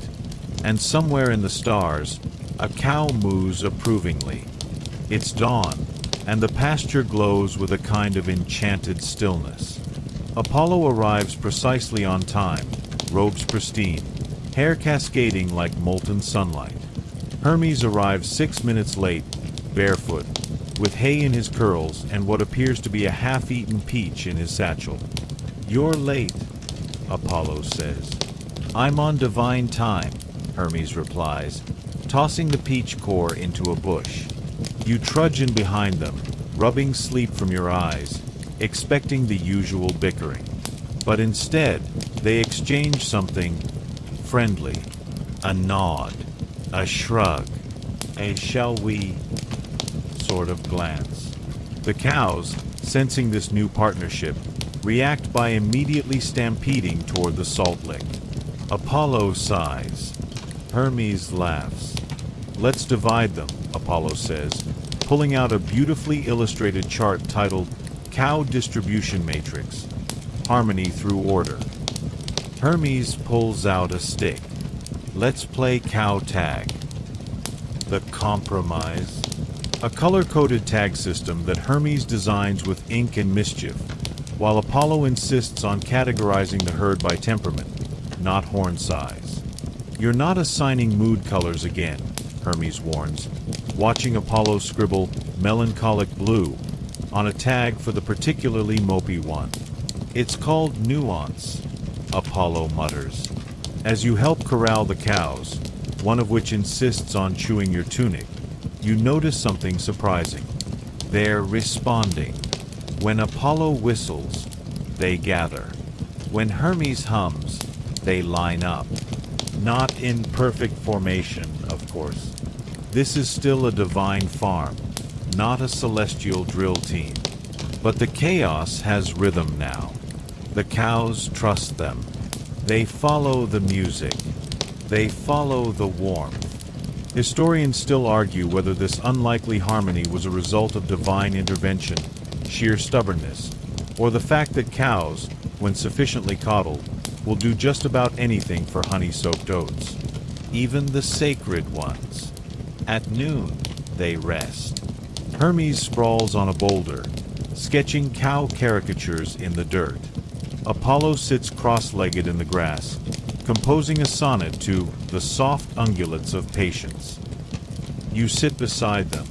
And somewhere in the stars, a cow moos approvingly. It's dawn, and the pasture glows with a kind of enchanted stillness. Apollo arrives precisely on time, robes pristine, hair cascading like molten sunlight. Hermes arrives 6 minutes late, barefoot, with hay in his curls and what appears to be a half-eaten peach in his satchel. "You're late," Apollo says. "I'm on divine time," Hermes replies, tossing the peach core into a bush. You trudge in behind them, rubbing sleep from your eyes, expecting the usual bickering. But instead, they exchange something friendly. A nod, a shrug, a "shall we" sort of glance. The cows, sensing this new partnership, react by immediately stampeding toward the salt lick. Apollo sighs. Hermes laughs. "Let's divide them," Apollo says, pulling out a beautifully illustrated chart titled Cow Distribution Matrix, Harmony Through Order. Hermes pulls out a stick. "Let's play cow tag." The compromise. A color-coded tag system that Hermes designs with ink and mischief, while Apollo insists on categorizing the herd by temperament, not horn size. "You're not assigning mood colors again," Hermes warns, watching Apollo scribble "melancholic blue" on a tag for the particularly mopey one. "It's called nuance," Apollo mutters. As you help corral the cows, one of which insists on chewing your tunic, you notice something surprising. They're responding. When Apollo whistles, they gather. When Hermes hums, they line up. Not in perfect formation, of course. This is still a divine farm, not a celestial drill team. But the chaos has rhythm now. The cows trust them. They follow the music. They follow the warmth. Historians still argue whether this unlikely harmony was a result of divine intervention, sheer stubbornness, or the fact that cows, when sufficiently coddled, will do just about anything for honey-soaked oats. Even the sacred ones. At noon, they rest. Hermes sprawls on a boulder, sketching cow caricatures in the dirt. Apollo sits cross-legged in the grass, composing a sonnet to the soft ungulates of patience. You sit beside them,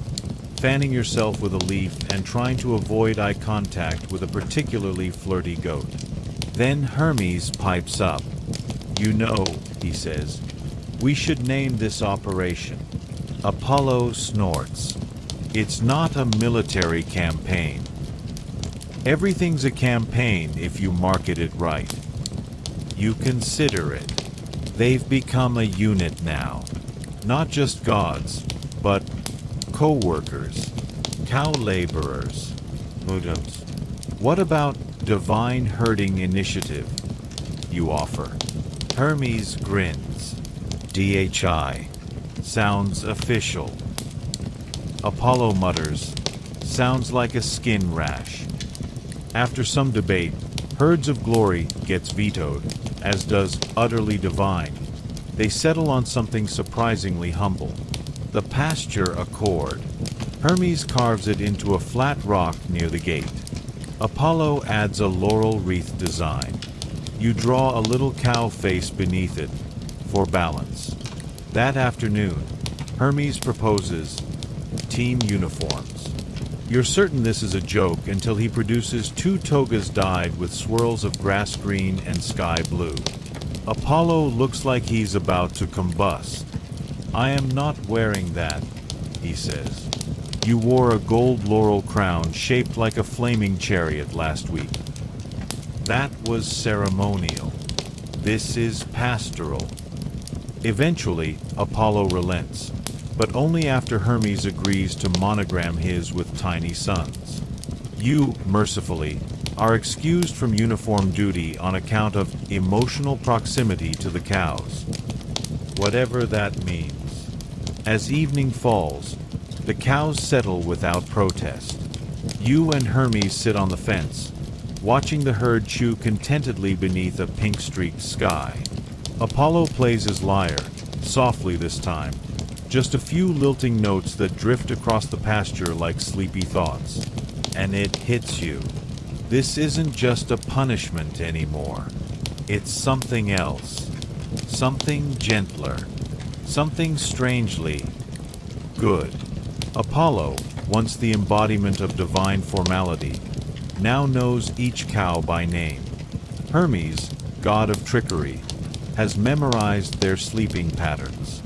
fanning yourself with a leaf and trying to avoid eye contact with a particularly flirty goat. Then Hermes pipes up. "You know," he says, "we should name this operation." Apollo snorts. "It's not a military campaign." Everything's a campaign if you market it right. You consider it. They've become a unit now. Not just gods, but co-workers, cow laborers, mudams. What about divine herding initiative? you offer. Hermes grins. DHI. Sounds official. Apollo mutters. Sounds like a skin rash. After some debate, Herds of Glory gets vetoed, as does Utterly Divine. They settle on something surprisingly humble. The pasture accord. Hermes carves it into a flat rock near the gate. Apollo adds a laurel wreath design. You draw a little cow face beneath it, for balance. That afternoon, Hermes proposes team uniforms. You're certain this is a joke until he produces 2 togas dyed with swirls of grass green and sky blue. Apollo looks like he's about to combust. I am not wearing that, he says. You wore a gold laurel crown shaped like a flaming chariot last week. That was ceremonial. This is pastoral. Eventually, Apollo relents, but only after Hermes agrees to monogram his with tiny suns. You, mercifully, are excused from uniform duty on account of emotional proximity to the cows. Whatever that means. As evening falls, the cows settle without protest. You and Hermes sit on the fence, watching the herd chew contentedly beneath a pink-streaked sky. Apollo plays his lyre, softly this time, just a few lilting notes that drift across the pasture like sleepy thoughts. And it hits you. This isn't just a punishment anymore. It's something else. Something gentler. Something strangely good. Apollo, once the embodiment of divine formality, now knows each cow by name. Hermes, god of trickery, has memorized their sleeping patterns.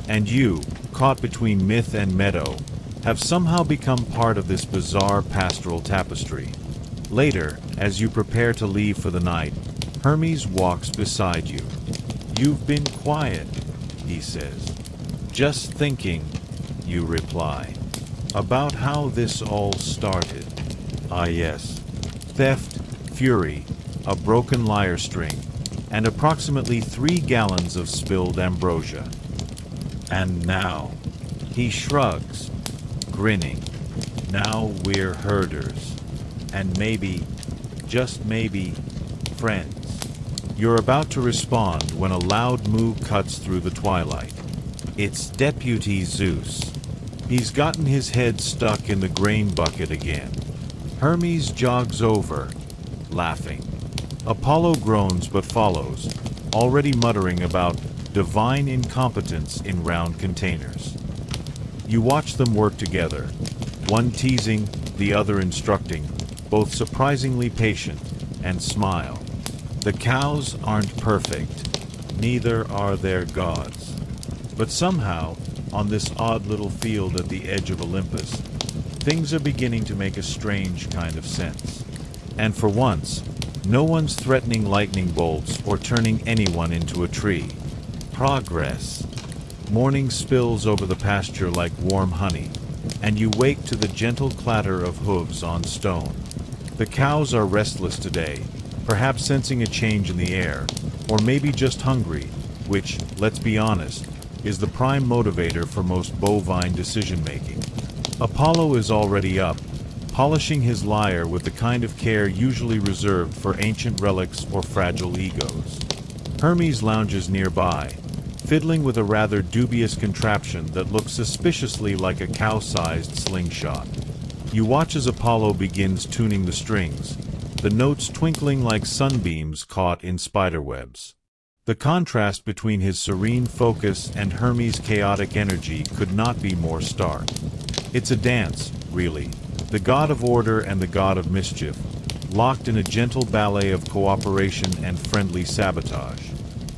And you, caught between myth and meadow, have somehow become part of this bizarre pastoral tapestry. Later, as you prepare to leave for the night, Hermes walks beside you. You've been quiet, he says. Just thinking, you reply. About how this all started. Ah yes. Theft, fury, a broken lyre string, and approximately 3 gallons of spilled ambrosia. And now, he shrugs, grinning. Now we're herders. And maybe, just maybe, friends. You're about to respond when a loud moo cuts through the twilight. It's Deputy Zeus. He's gotten his head stuck in the grain bucket again. Hermes jogs over, laughing. Apollo groans but follows, already muttering about divine incompetence in round containers. You watch them work together, one teasing, the other instructing, both surprisingly patient, and smile. The cows aren't perfect, neither are their gods. But somehow, on this odd little field at the edge of Olympus, things are beginning to make a strange kind of sense. And for once, no one's threatening lightning bolts or turning anyone into a tree. Progress. Morning spills over the pasture like warm honey, and you wake to the gentle clatter of hooves on stone. The cows are restless today, perhaps sensing a change in the air, or maybe just hungry, which, let's be honest, is the prime motivator for most bovine decision-making. Apollo is already up, polishing his lyre with the kind of care usually reserved for ancient relics or fragile egos. Hermes lounges nearby, fiddling with a rather dubious contraption that looks suspiciously like a cow-sized slingshot. You watch as Apollo begins tuning the strings, the notes twinkling like sunbeams caught in spiderwebs. The contrast between his serene focus and Hermes' chaotic energy could not be more stark. It's a dance, really, the god of order and the god of mischief, locked in a gentle ballet of cooperation and friendly sabotage.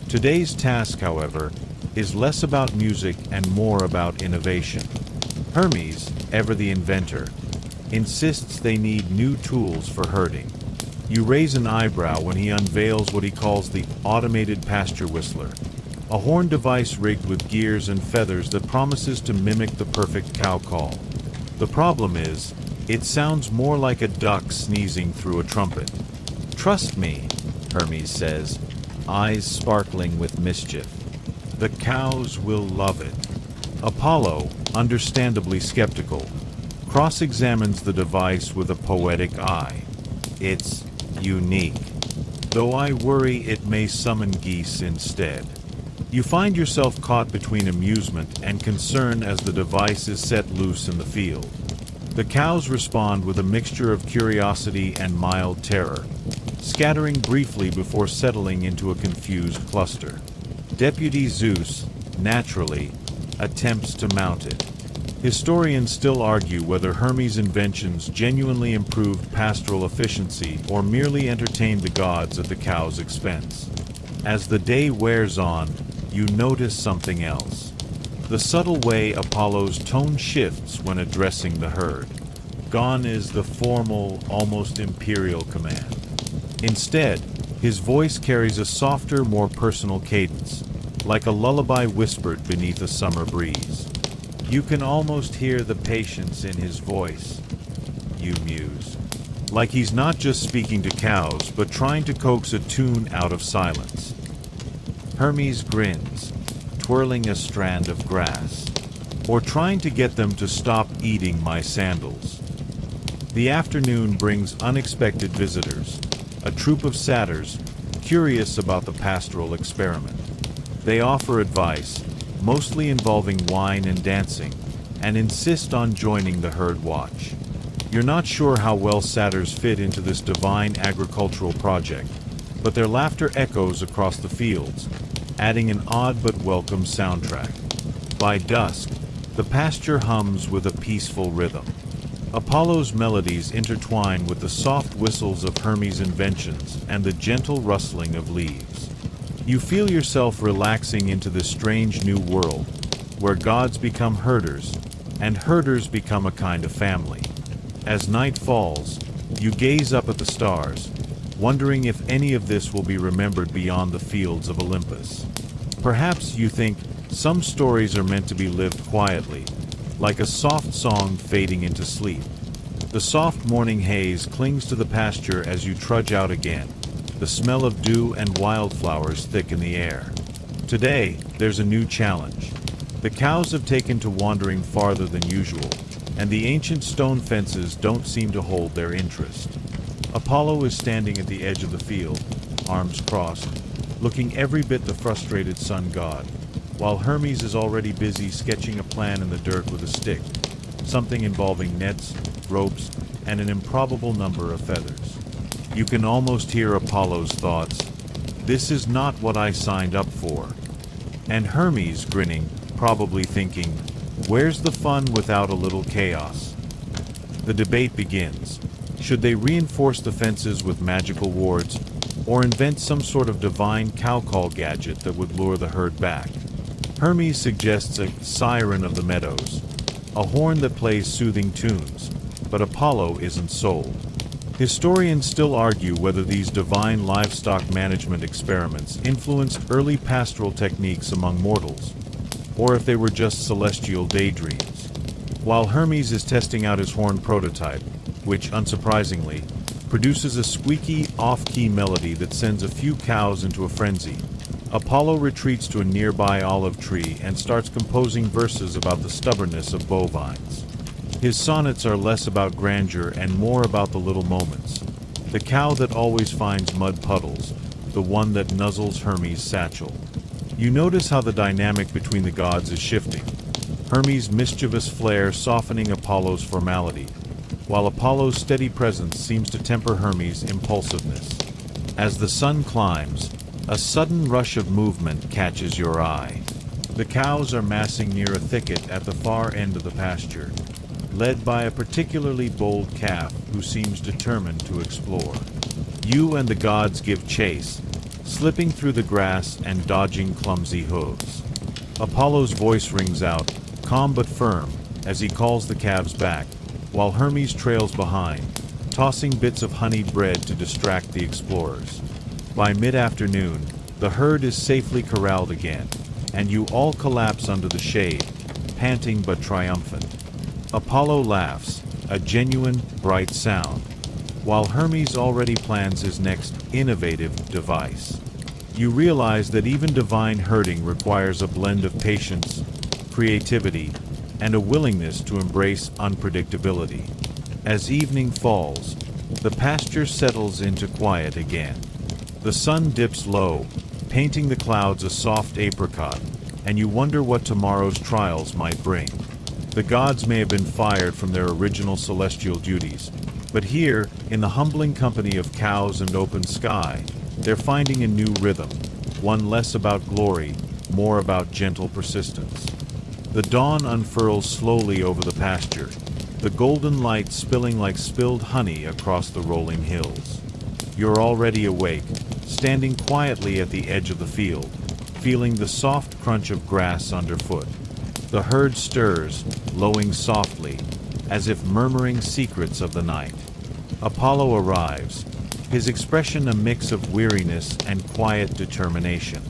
Today's task, however, is less about music and more about innovation. Hermes, ever the inventor, insists they need new tools for herding. You raise an eyebrow when he unveils what he calls the automated pasture whistler, a horn device rigged with gears and feathers that promises to mimic the perfect cow call. The problem is, it sounds more like a duck sneezing through a trumpet. Trust me, Hermes says, eyes sparkling with mischief. The cows will love it. Apollo, understandably skeptical, cross-examines the device with a poetic eye. It's unique, though I worry it may summon geese instead. You find yourself caught between amusement and concern as the device is set loose in the field. The cows respond with a mixture of curiosity and mild terror, scattering briefly before settling into a confused cluster. Deputy Zeus, naturally, attempts to mount it. Historians still argue whether Hermes' inventions genuinely improved pastoral efficiency or merely entertained the gods at the cow's expense. As the day wears on, you notice something else. The subtle way Apollo's tone shifts when addressing the herd. Gone is the formal, almost imperial command. Instead, his voice carries a softer, more personal cadence, like a lullaby whispered beneath a summer breeze. You can almost hear the patience in his voice, you muse. Like he's not just speaking to cows, but trying to coax a tune out of silence. Hermes grins, twirling a strand of grass, or trying to get them to stop eating my sandals. The afternoon brings unexpected visitors, a troop of satyrs, curious about the pastoral experiment. They offer advice, mostly involving wine and dancing, and insist on joining the herd watch. You're not sure how well satyrs fit into this divine agricultural project, but their laughter echoes across the fields, adding an odd but welcome soundtrack. By dusk, the pasture hums with a peaceful rhythm. Apollo's melodies intertwine with the soft whistles of Hermes' inventions and the gentle rustling of leaves. You feel yourself relaxing into this strange new world, where gods become herders, and herders become a kind of family. As night falls, you gaze up at the stars, wondering if any of this will be remembered beyond the fields of Olympus. Perhaps you think some stories are meant to be lived quietly, like a soft song fading into sleep. The soft morning haze clings to the pasture as you trudge out again, the smell of dew and wildflowers thick in the air. Today, there's a new challenge. The cows have taken to wandering farther than usual, and the ancient stone fences don't seem to hold their interest. Apollo is standing at the edge of the field, arms crossed, looking every bit the frustrated sun god, while Hermes is already busy sketching a plan in the dirt with a stick, something involving nets, ropes, and an improbable number of feathers. You can almost hear Apollo's thoughts, "This is not what I signed up for." And Hermes grinning, probably thinking, "Where's the fun without a little chaos?" The debate begins. Should they reinforce the fences with magical wards, or invent some sort of divine cow call gadget that would lure the herd back? Hermes suggests a siren of the meadows, a horn that plays soothing tunes, but Apollo isn't sold. Historians still argue whether these divine livestock management experiments influenced early pastoral techniques among mortals, or if they were just celestial daydreams. While Hermes is testing out his horn prototype, which, unsurprisingly, produces a squeaky, off-key melody that sends a few cows into a frenzy, Apollo retreats to a nearby olive tree and starts composing verses about the stubbornness of bovines. His sonnets are less about grandeur and more about the little moments. The cow that always finds mud puddles, the one that nuzzles Hermes' satchel. You notice how the dynamic between the gods is shifting, Hermes' mischievous flair softening Apollo's formality, while Apollo's steady presence seems to temper Hermes' impulsiveness. As the sun climbs, a sudden rush of movement catches your eye. The cows are massing near a thicket at the far end of the pasture, led by a particularly bold calf who seems determined to explore. You and the gods give chase, slipping through the grass and dodging clumsy hooves. Apollo's voice rings out, calm but firm, as he calls the calves back, while Hermes trails behind, tossing bits of honeyed bread to distract the explorers. By mid-afternoon, the herd is safely corralled again, and you all collapse under the shade, panting but triumphant. Apollo laughs, a genuine, bright sound, while Hermes already plans his next innovative device. You realize that even divine herding requires a blend of patience, creativity, and a willingness to embrace unpredictability. As evening falls, the pasture settles into quiet again. The sun dips low, painting the clouds a soft apricot, and you wonder what tomorrow's trials might bring. The gods may have been fired from their original celestial duties, but here, in the humbling company of cows and open sky, they're finding a new rhythm, one less about glory, more about gentle persistence. The dawn unfurls slowly over the pasture, the golden light spilling like spilled honey across the rolling hills. You're already awake, standing quietly at the edge of the field, feeling the soft crunch of grass underfoot. The herd stirs, lowing softly, as if murmuring secrets of the night. Apollo arrives, his expression a mix of weariness and quiet determination.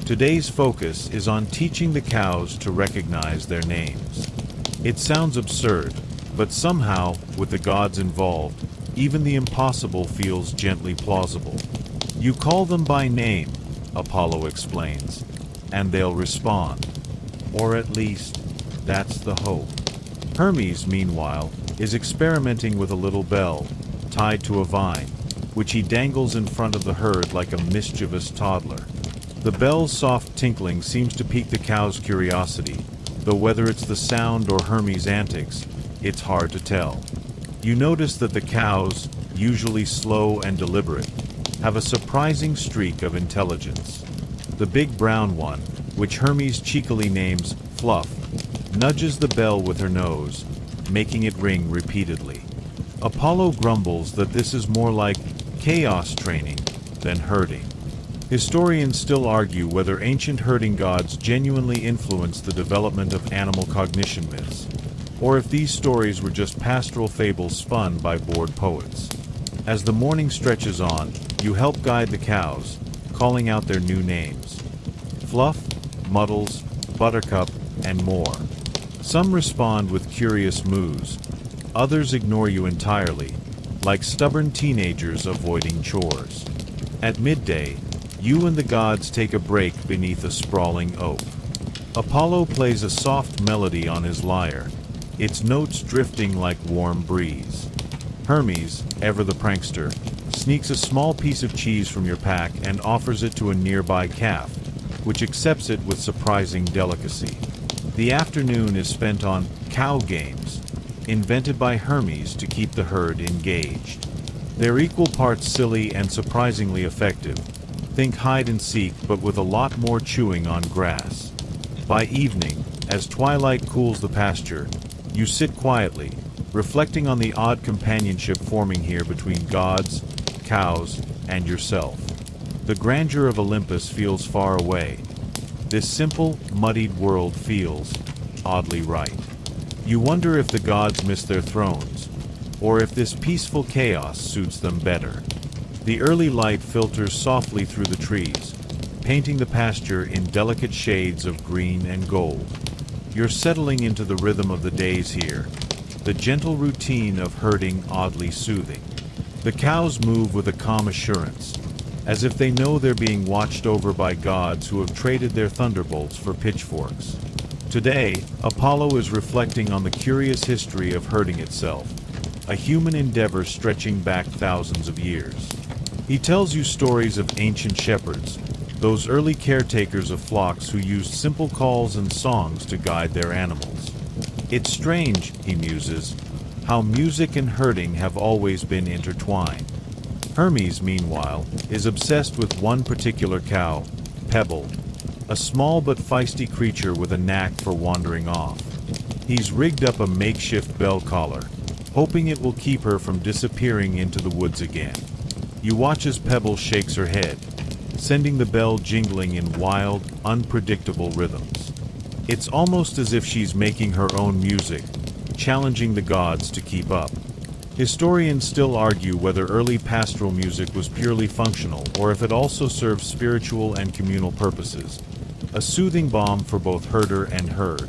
Today's focus is on teaching the cows to recognize their names. It sounds absurd, but somehow, with the gods involved, even the impossible feels gently plausible. You call them by name, Apollo explains, and they'll respond. Or at least, that's the hope. Hermes, meanwhile, is experimenting with a little bell, tied to a vine, which he dangles in front of the herd like a mischievous toddler. The bell's soft tinkling seems to pique the cow's curiosity, though whether it's the sound or Hermes' antics, it's hard to tell. You notice that the cows, usually slow and deliberate, have a surprising streak of intelligence. The big brown one, which Hermes cheekily names Fluff, nudges the bell with her nose, making it ring repeatedly. Apollo grumbles that this is more like chaos training than herding. Historians still argue whether ancient herding gods genuinely influenced the development of animal cognition myths, or if these stories were just pastoral fables spun by bored poets. As the morning stretches on, you help guide the cows, calling out their new names: Fluff, Muddles, Buttercup, and more. Some respond with curious moos, others ignore you entirely, like stubborn teenagers avoiding chores. At midday, you and the gods take a break beneath a sprawling oak. Apollo plays a soft melody on his lyre, its notes drifting like warm breeze. Hermes, ever the prankster, sneaks a small piece of cheese from your pack and offers it to a nearby calf, which accepts it with surprising delicacy. The afternoon is spent on cow games, invented by Hermes to keep the herd engaged. They're equal parts silly and surprisingly effective. Think hide and seek, but with a lot more chewing on grass. By evening, as twilight cools the pasture, you sit quietly, reflecting on the odd companionship forming here between gods, cows, and yourself. The grandeur of Olympus feels far away. This simple, muddied world feels oddly right. You wonder if the gods miss their thrones, or if this peaceful chaos suits them better. The early light filters softly through the trees, painting the pasture in delicate shades of green and gold. You're settling into the rhythm of the days here, the gentle routine of herding oddly soothing. The cows move with a calm assurance, as if they know they're being watched over by gods who have traded their thunderbolts for pitchforks. Today, Apollo is reflecting on the curious history of herding itself, a human endeavor stretching back thousands of years. He tells you stories of ancient shepherds, those early caretakers of flocks who used simple calls and songs to guide their animals. It's strange, he muses, how music and herding have always been intertwined. Hermes, meanwhile, is obsessed with one particular cow, Pebble, a small but feisty creature with a knack for wandering off. He's rigged up a makeshift bell collar, hoping it will keep her from disappearing into the woods again. You watch as Pebble shakes her head, sending the bell jingling in wild, unpredictable rhythms. It's almost as if she's making her own music, challenging the gods to keep up. Historians still argue whether early pastoral music was purely functional or if it also served spiritual and communal purposes, a soothing balm for both herder and herd.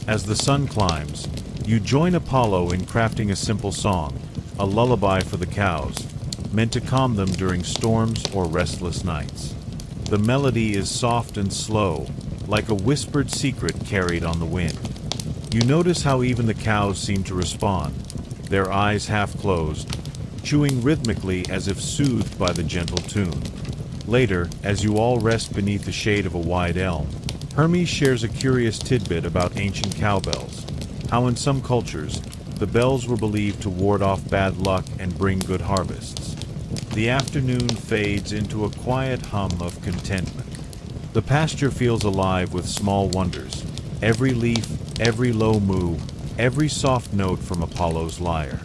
As the sun climbs, you join Apollo in crafting a simple song, a lullaby for the cows, meant to calm them during storms or restless nights. The melody is soft and slow, like a whispered secret carried on the wind. You notice how even the cows seem to respond, their eyes half closed, chewing rhythmically as if soothed by the gentle tune. Later, as you all rest beneath the shade of a wide elm, Hermes shares a curious tidbit about ancient cowbells, how in some cultures, the bells were believed to ward off bad luck and bring good harvests. The afternoon fades into a quiet hum of contentment. The pasture feels alive with small wonders, every leaf, every low moo, every soft note from Apollo's lyre.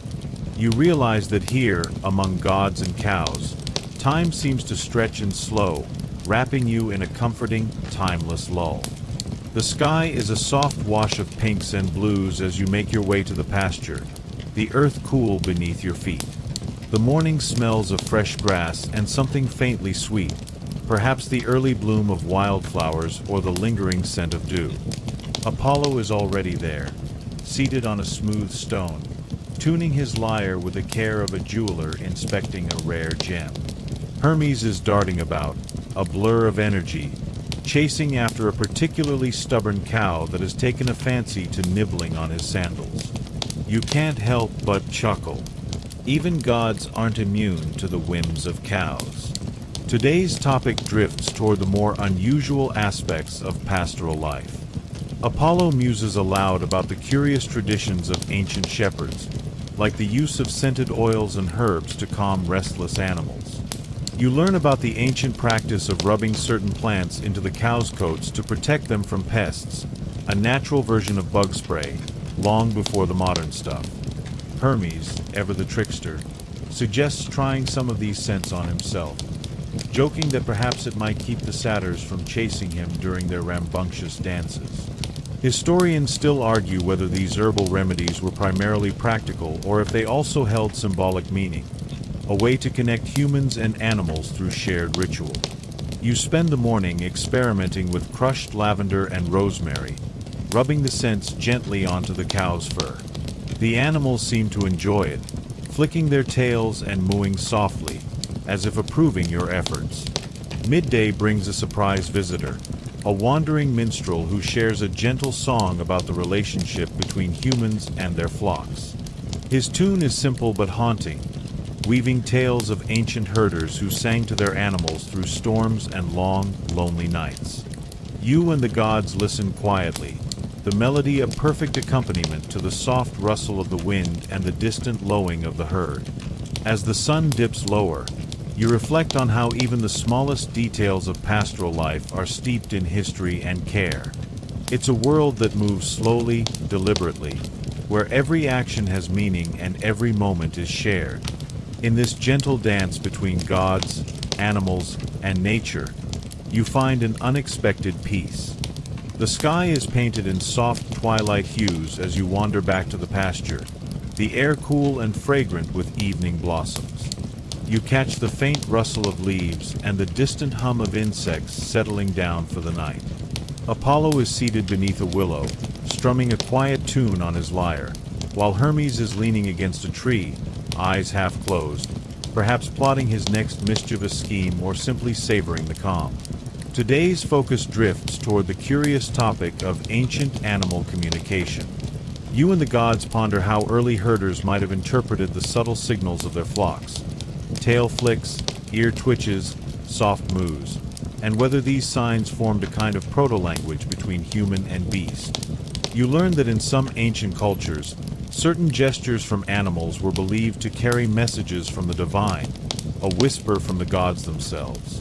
You realize that here, among gods and cows, time seems to stretch and slow, wrapping you in a comforting, timeless lull. The sky is a soft wash of pinks and blues as you make your way to the pasture, the earth cool beneath your feet. The morning smells of fresh grass and something faintly sweet, perhaps the early bloom of wildflowers or the lingering scent of dew. Apollo is already there, seated on a smooth stone, tuning his lyre with the care of a jeweler inspecting a rare gem. Hermes is darting about, a blur of energy, chasing after a particularly stubborn cow that has taken a fancy to nibbling on his sandals. You can't help but chuckle. Even gods aren't immune to the whims of cows. Today's topic drifts toward the more unusual aspects of pastoral life. Apollo muses aloud about the curious traditions of ancient shepherds, like the use of scented oils and herbs to calm restless animals. You learn about the ancient practice of rubbing certain plants into the cows' coats to protect them from pests, a natural version of bug spray, long before the modern stuff. Hermes, ever the trickster, suggests trying some of these scents on himself, joking that perhaps it might keep the satyrs from chasing him during their rambunctious dances. Historians still argue whether these herbal remedies were primarily practical or if they also held symbolic meaning, a way to connect humans and animals through shared ritual. You spend the morning experimenting with crushed lavender and rosemary, rubbing the scents gently onto the cow's fur. The animals seem to enjoy it, flicking their tails and mooing softly, as if approving your efforts. Midday brings a surprise visitor, a wandering minstrel who shares a gentle song about the relationship between humans and their flocks. His tune is simple but haunting, weaving tales of ancient herders who sang to their animals through storms and long, lonely nights. You and the gods listen quietly, the melody a perfect accompaniment to the soft rustle of the wind and the distant lowing of the herd. As the sun dips lower, you reflect on how even the smallest details of pastoral life are steeped in history and care. It's a world that moves slowly, deliberately, where every action has meaning and every moment is shared. In this gentle dance between gods, animals, and nature, you find an unexpected peace. The sky is painted in soft twilight hues as you wander back to the pasture, the air cool and fragrant with evening blossoms. You catch the faint rustle of leaves and the distant hum of insects settling down for the night. Apollo is seated beneath a willow, strumming a quiet tune on his lyre, while Hermes is leaning against a tree, eyes half closed, perhaps plotting his next mischievous scheme or simply savoring the calm. Today's focus drifts toward the curious topic of ancient animal communication. You and the gods ponder how early herders might have interpreted the subtle signals of their flocks. Tail flicks, ear twitches, soft moos, and whether these signs formed a kind of proto-language between human and beast. You learn that in some ancient cultures, certain gestures from animals were believed to carry messages from the divine, a whisper from the gods themselves.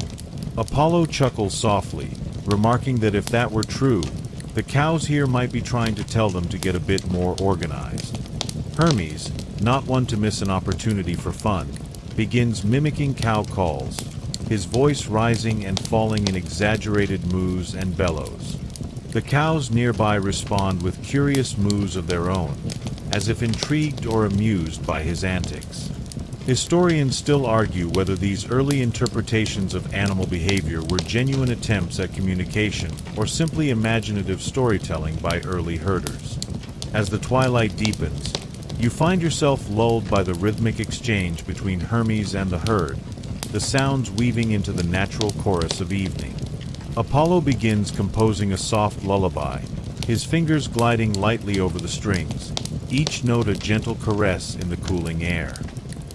Apollo chuckles softly, remarking that if that were true, the cows here might be trying to tell them to get a bit more organized. Hermes, not one to miss an opportunity for fun, begins mimicking cow calls, his voice rising and falling in exaggerated moos and bellows. The cows nearby respond with curious moos of their own, as if intrigued or amused by his antics. Historians still argue whether these early interpretations of animal behavior were genuine attempts at communication or simply imaginative storytelling by early herders. As the twilight deepens, you find yourself lulled by the rhythmic exchange between Hermes and the herd, the sounds weaving into the natural chorus of evening. Apollo begins composing a soft lullaby, his fingers gliding lightly over the strings, each note a gentle caress in the cooling air.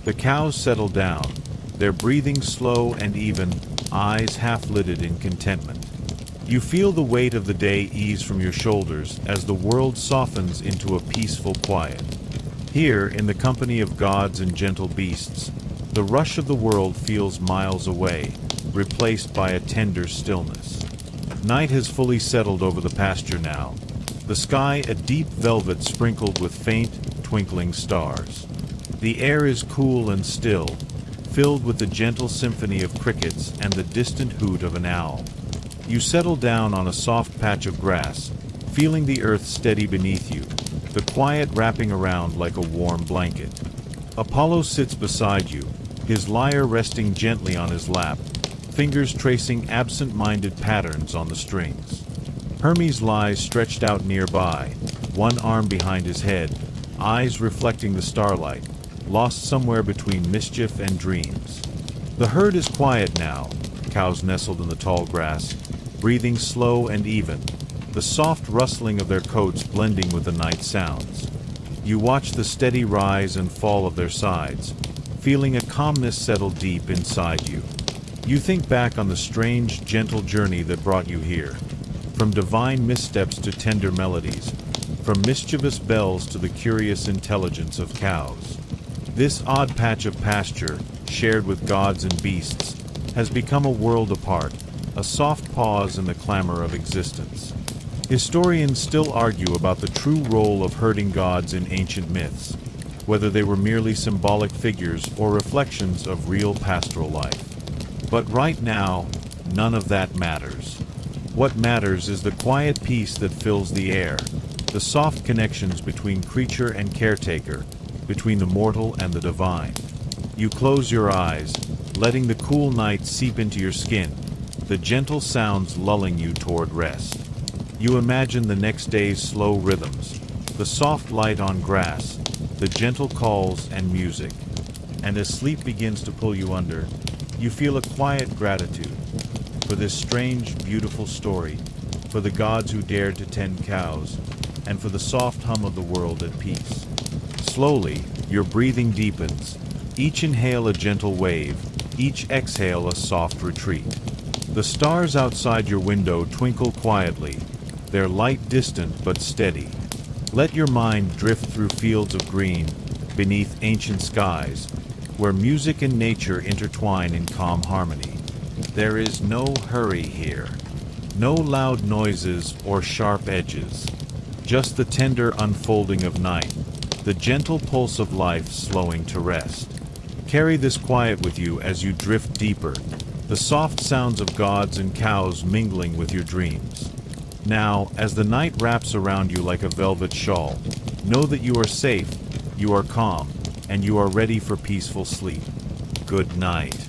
The cows settle down, their breathing slow and even, eyes half-lidded in contentment. You feel the weight of the day ease from your shoulders as the world softens into a peaceful quiet. Here, in the company of gods and gentle beasts, the rush of the world feels miles away, replaced by a tender stillness. Night has fully settled over the pasture now, the sky a deep velvet sprinkled with faint, twinkling stars. The air is cool and still, filled with the gentle symphony of crickets and the distant hoot of an owl. You settle down on a soft patch of grass, feeling the earth steady beneath you, the quiet wrapping around like a warm blanket. Apollo sits beside you, his lyre resting gently on his lap, fingers tracing absent-minded patterns on the strings. Hermes lies stretched out nearby, one arm behind his head, eyes reflecting the starlight, lost somewhere between mischief and dreams. The herd is quiet now, cows nestled in the tall grass, breathing slow and even, the soft rustling of their coats blending with the night sounds. You watch the steady rise and fall of their sides, feeling a calmness settle deep inside you. You think back on the strange, gentle journey that brought you here, from divine missteps to tender melodies, from mischievous bells to the curious intelligence of cows. This odd patch of pasture, shared with gods and beasts, has become a world apart, a soft pause in the clamor of existence. Historians still argue about the true role of herding gods in ancient myths, whether they were merely symbolic figures or reflections of real pastoral life. But right now, none of that matters. What matters is the quiet peace that fills the air, the soft connections between creature and caretaker, between the mortal and the divine. You close your eyes, letting the cool night seep into your skin, the gentle sounds lulling you toward rest. You imagine the next day's slow rhythms, the soft light on grass, the gentle calls and music. And as sleep begins to pull you under, you feel a quiet gratitude for this strange, beautiful story, for the gods who dared to tend cows, and for the soft hum of the world at peace. Slowly, your breathing deepens, each inhale a gentle wave, each exhale a soft retreat. The stars outside your window twinkle quietly, their light distant but steady. Let your mind drift through fields of green, beneath ancient skies, where music and nature intertwine in calm harmony. There is no hurry here, no loud noises or sharp edges, just the tender unfolding of night, the gentle pulse of life slowing to rest. Carry this quiet with you as you drift deeper, the soft sounds of gods and cows mingling with your dreams. Now, as the night wraps around you like a velvet shawl, know that you are safe, you are calm, and you are ready for peaceful sleep. Good night.